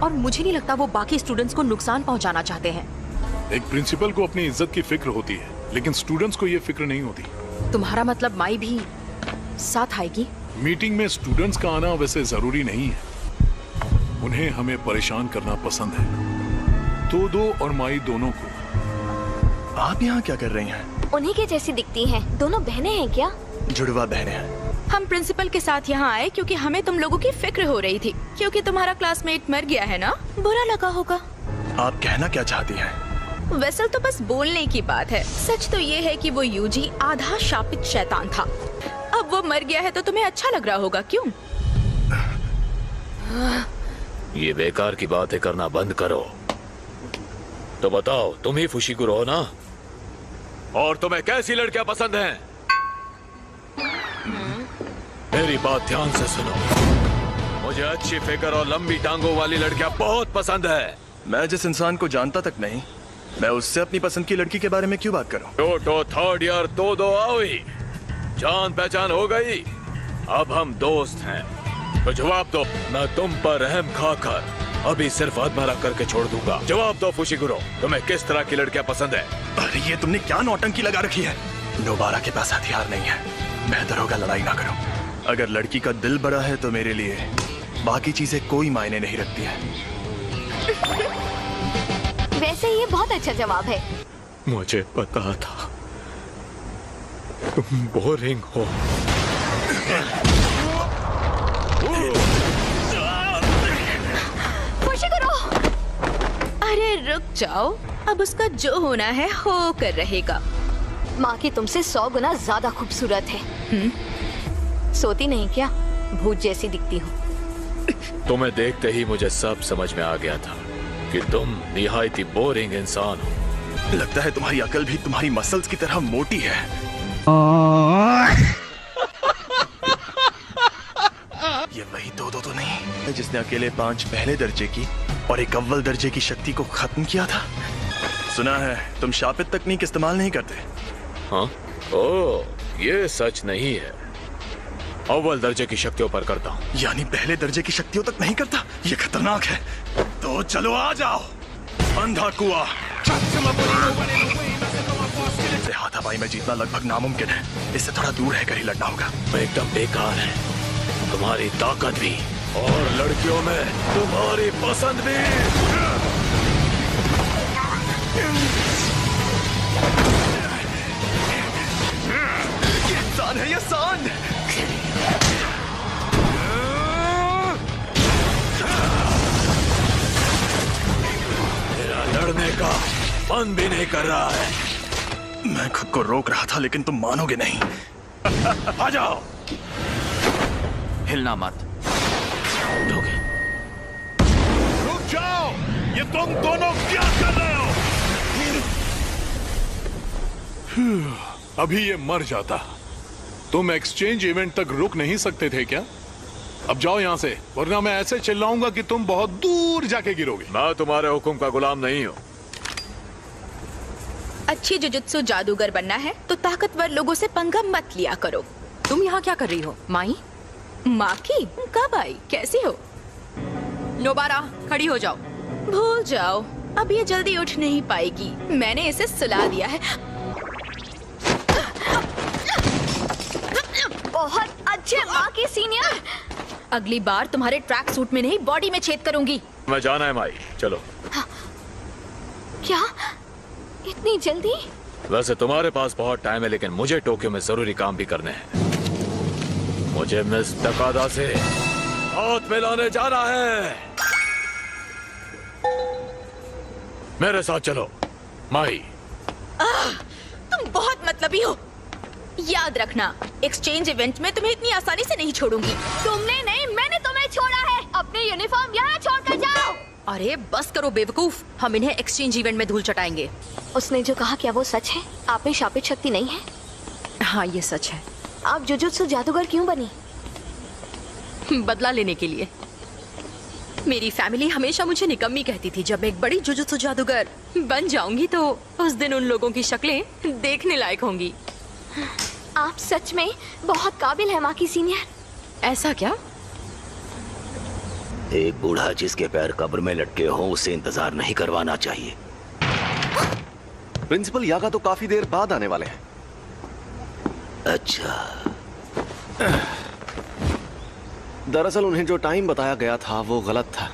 और मुझे नहीं लगता वो बाकी स्टूडेंट्स को नुकसान पहुंचाना चाहते हैं। एक प्रिंसिपल को अपनी इज्जत की फिक्र होती है, लेकिन स्टूडेंट्स को ये फिक्र नहीं होती। तुम्हारा मतलब माई भी साथ आएगी? मीटिंग में स्टूडेंट्स का आना वैसे जरूरी नहीं है, उन्हें हमें परेशान करना पसंद है। तोदो और माई दोनों को। आप यहाँ क्या कर रही हैं? उन्हीं के जैसी दिखती हैं। दोनों बहनें हैं क्या? जुड़वा बहनें हैं। हम प्रिंसिपल के साथ यहाँ आए क्योंकि हमें तुम लोगों की फिक्र हो रही थी, क्योंकि तुम्हारा क्लासमेट मर गया है ना, बुरा लगा होगा। आप कहना क्या चाहती हैं? वेसल तो बस बोलने की बात है। सच तो ये है कि वो यूजी आधा शापित शैतान था। अब वो मर गया है तो तुम्हें अच्छा लग रहा होगा, क्यों? ये बेकार की बातें करना बंद करो। तो बताओ, तुम ही फुशिगुरो हो ना? और तुम्हें कैसी लड़कियां पसंद हैं? मेरी बात ध्यान से सुनो। मुझे अच्छी फिगर और लंबी टांगों वाली लड़कियां बहुत पसंद है। मैं जिस इंसान को जानता तक नहीं, मैं उससे अपनी पसंद की लड़की के बारे में क्यों बात करूं? क्योटो थर्ड ईयर तोदो आओई, जान पहचान हो गई। अब हम दोस्त हैं, तो जवाब दो। मैं तुम पर रहम खाकर अभी सिर्फ अधमरा करके छोड़ दूंगा। जवाब दो फुशिगुरो, तुम्हें किस तरह की लड़कियां पसंद है? अरे ये तुमने क्या नौटंकी लगा रखी है? नोबारा के पास हथियार नहीं है, बेहतर होगा लड़ाई ना करो। अगर लड़की का दिल बड़ा है तो मेरे लिए बाकी चीजें कोई मायने नहीं रखती है। वैसे ये बहुत अच्छा जवाब है। मुझे पता था तुम बोरिंग हो। अरे रुक जाओ, अब उसका जो होना है हो कर रहेगा। माँ की तुमसे 100 गुना ज्यादा खूबसूरत है। सोती नहीं क्या? भूत जैसी दिखती हो। तुम्हें देखते ही मुझे सब समझ में आ गया था कि तुम निहायती बोरिंग इंसान हो। लगता है तुम्हारी अकल भी तुम्हारी मसल्स की तरह मोटी है। ये वही दो तो नहीं जिसने अकेले 5 पहले दर्जे की और एक अव्वल दर्जे की शक्ति को खत्म किया था? सुना है तुम शापित तकनीक इस्तेमाल नहीं करते। हाँ? ओह, ये सच नहीं है। अव्वल दर्जे की शक्तियों पर करता हूँ। यानी पहले दर्जे की शक्तियों तक नहीं करता? ये खतरनाक है। तो चलो आ जाओ। अंधा कुआं। हाथापाई में जीतना लगभग नामुमकिन है। इससे थोड़ा दूर है, कहीं लड़ना होगा। एकदम बेकार है। तुम्हारी ताकत भी और लड़कियों में तुम्हारी पसंद भी। ये इंसान है, ये सांड। मेरा लड़ने का मन भी नहीं कर रहा है। मैं खुद को रोक रहा था, लेकिन तुम मानोगे नहीं। आ जाओ। हिलना मत। रुक जाओ, ये तुम दोनों क्या कर रहे हो? अभी ये मर जाता। तुम एक्सचेंज इवेंट तक रुक नहीं सकते थे क्या? अब जाओ यहाँ से, वरना मैं ऐसे चिल्लाऊंगा कि तुम बहुत दूर जाके गिरोगे। मैं तुम्हारे हुक्म का गुलाम नहीं हूँ। अच्छी जुजुत्सु जादूगर बनना है तो ताकतवर लोगों से पंगा मत लिया करो। तुम यहाँ क्या कर रही हो माई? माँ की? कब आई? कैसी हो? नोबारा, खड़ी हो जाओ। भूल जाओ, अब ये जल्दी उठ नहीं पाएगी। मैंने इसे सुला दिया है। बहुत अच्छे माँ की सीनियर। अगली बार तुम्हारे ट्रैक सूट में नहीं, बॉडी में छेद करूंगी। मैं जाना है माई, चलो। क्या इतनी जल्दी? वैसे तुम्हारे पास बहुत टाइम है, लेकिन मुझे टोक्यो में जरूरी काम भी करने हैं। मुझे मिस तकादा से हाथ मिलाने जाना है। मेरे साथ चलो माई। तुम बहुत मतलबी हो। याद रखना, एक्सचेंज इवेंट में तुम्हें इतनी आसानी से नहीं छोड़ूंगी। तुमने नहीं, मैंने तुम्हें छोड़ा है। अपने यूनिफॉर्म यहाँ छोड़कर जाओ। अरे बस करो बेवकूफ, हम इन्हें एक्सचेंज इवेंट में धूल चटाएंगे। उसने जो कहा, क्या वो सच है? आप में शापित शक्ति नहीं है? हाँ, ये सच है। आप जुजुत्सु जादूगर क्यों बनी? बदला लेने के लिए। मेरी फैमिली हमेशा मुझे निकम्मी कहती थी। जब मैं एक बड़ी जुजुत्सु जादूगर बन जाऊंगी तो उस दिन उन लोगों की शक्लें देखने लायक होंगी। आप सच में बहुत काबिल है माँ की सीनियर। ऐसा क्या? एक बूढ़ा जिसके पैर कब्र में लटके हों, उसे इंतजार नहीं करवाना चाहिए। प्रिंसिपल यागा तो काफी देर बाद आने वाले हैं। अच्छा। दरअसल उन्हें जो टाइम बताया गया था वो गलत था।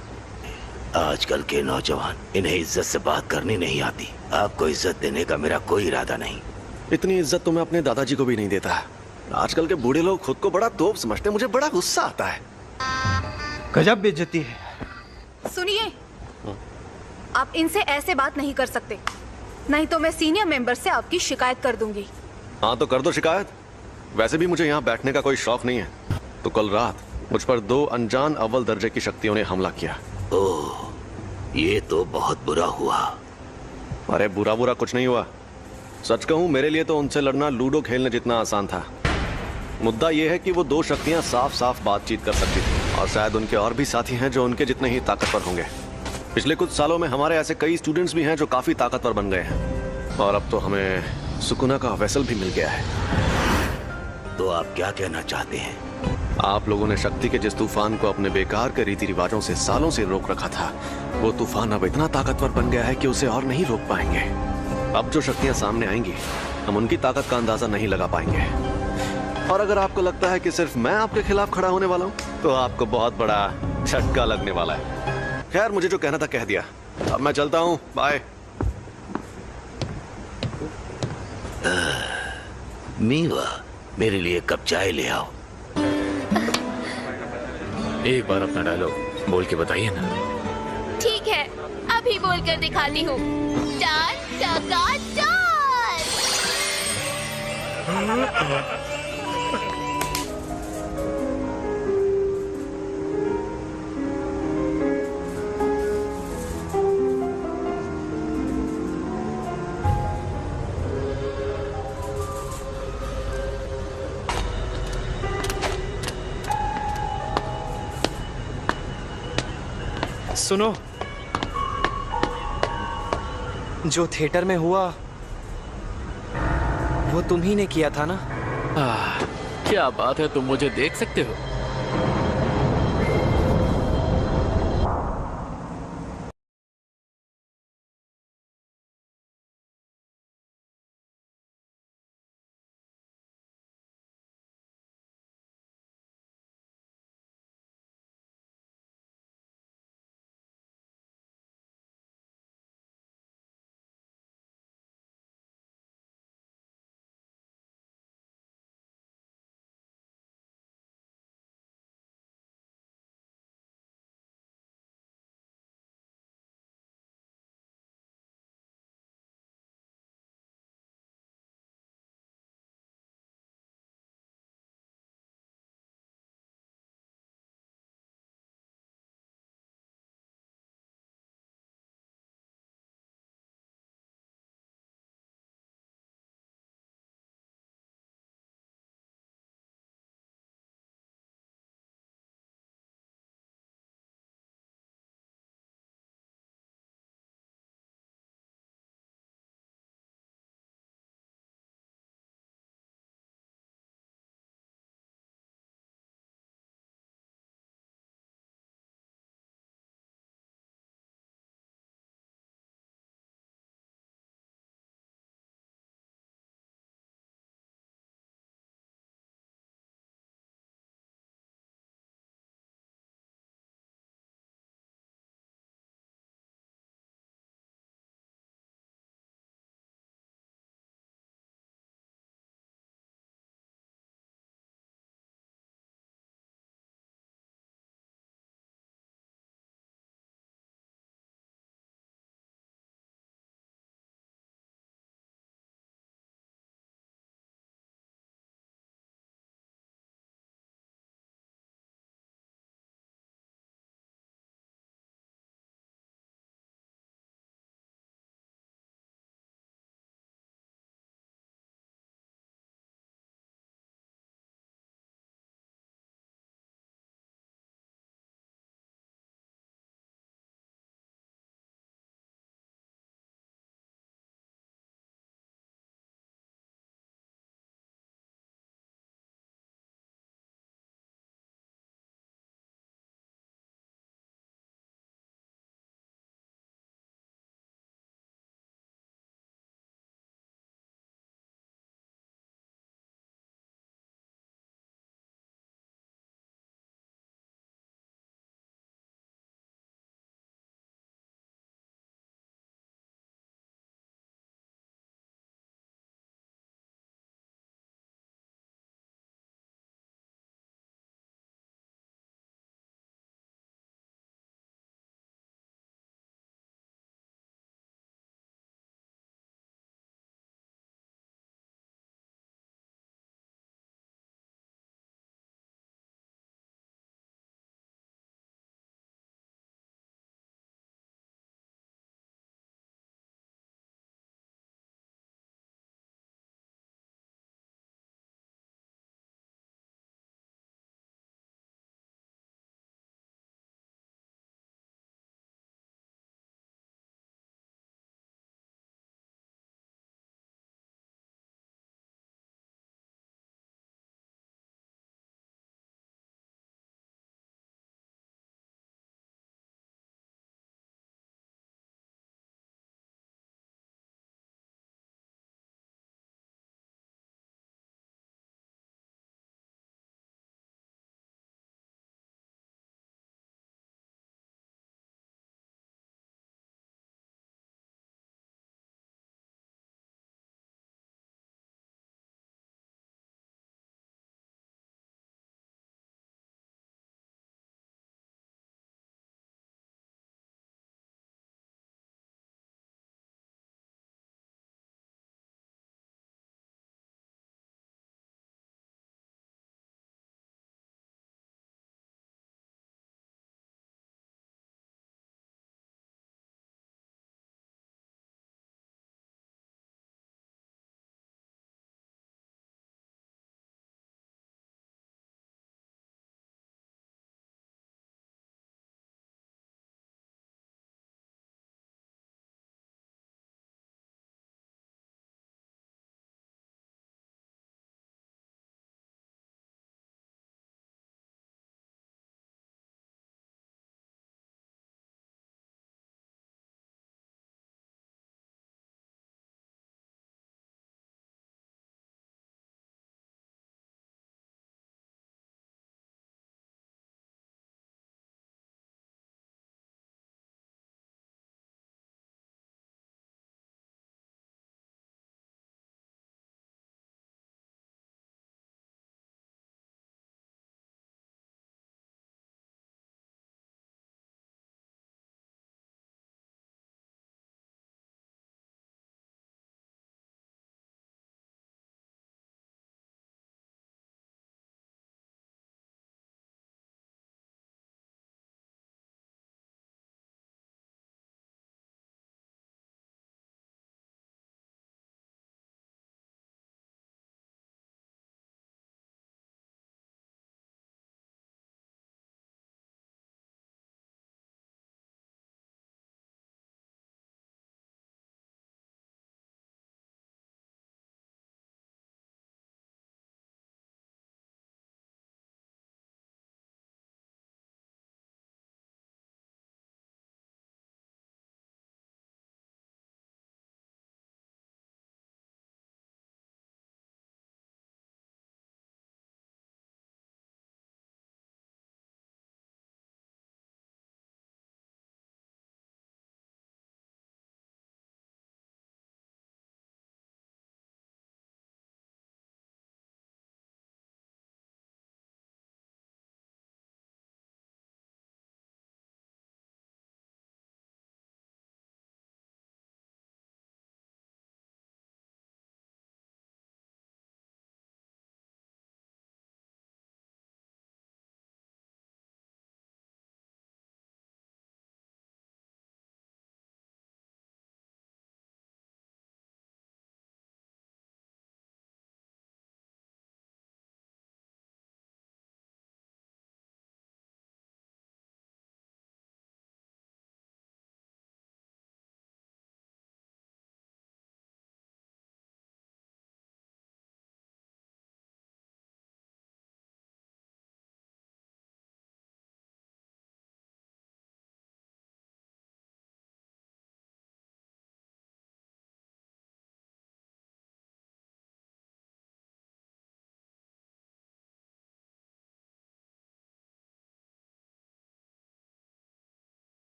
आजकल के नौजवान, इन्हें इज्जत से बात करनी नहीं आती। आपको इज्जत देने का मेरा कोई इरादा नहीं। इतनी इज्जत तो मैं अपने दादाजी को भी नहीं देता। आजकल के बूढ़े लोग खुद को बड़ा तोप समझते। मुझे बड़ा गुस्सा आता है। गजब बेइज्जती है। सुनिए, आप इनसे ऐसे बात नहीं कर सकते, नहीं तो मैं सीनियर मेंबर से आपकी शिकायत कर दूंगी। हाँ तो कर दो शिकायत। वैसे भी मुझे यहाँ बैठने का कोई शौक नहीं है। तो कल रात मुझ पर 2 अनजान अव्वल दर्जे की शक्तियों ने हमला किया। ओह, ये तो बहुत बुरा हुआ। अरे बुरा बुरा कुछ नहीं हुआ। सच कहूँ, मेरे लिए तो उनसे लड़ना लूडो खेलने जितना आसान था। मुद्दा यह है कि वो 2 शक्तियाँ साफ साफ बातचीत कर सकती थी, और शायद उनके और भी साथी हैं जो उनके जितने ही ताकतवर होंगे। पिछले कुछ सालों में हमारे ऐसे कई स्टूडेंट्स भी हैं जो काफी ताकतवर बन गए हैं, और अब तो हमें सुकुना का वेसल भी मिल गया है। तो आप क्या कहना चाहते हैं? आप लोगों ने शक्ति के जिस तूफान को अपने बेकार के रीति रिवाजों से सालों से रोक रखा था, वो तूफान अब इतना ताकतवर बन गया है कि उसे और नहीं रोक पाएंगे। अब जो शक्तियां सामने आएंगी, हम उनकी ताकत का अंदाजा नहीं लगा पाएंगे। और अगर आपको लगता है कि सिर्फ मैं आपके खिलाफ खड़ा होने वाला हूँ, तो आपको बहुत बड़ा झटका लगने वाला है। खैर, मुझे जो कहना था कह दिया। अब मैं चलता हूँ। बाय। मीवा, मेरे लिए कप चाय ले आओ। एक बार अपना डायलॉग बोल के बताइए ना। ठीक है, अभी बोलकर दिखाती हूँ। चार चका चार। सुनो, जो थिएटर में हुआ वो तुम ही ने किया था ना? क्या बात है, तुम मुझे देख सकते हो?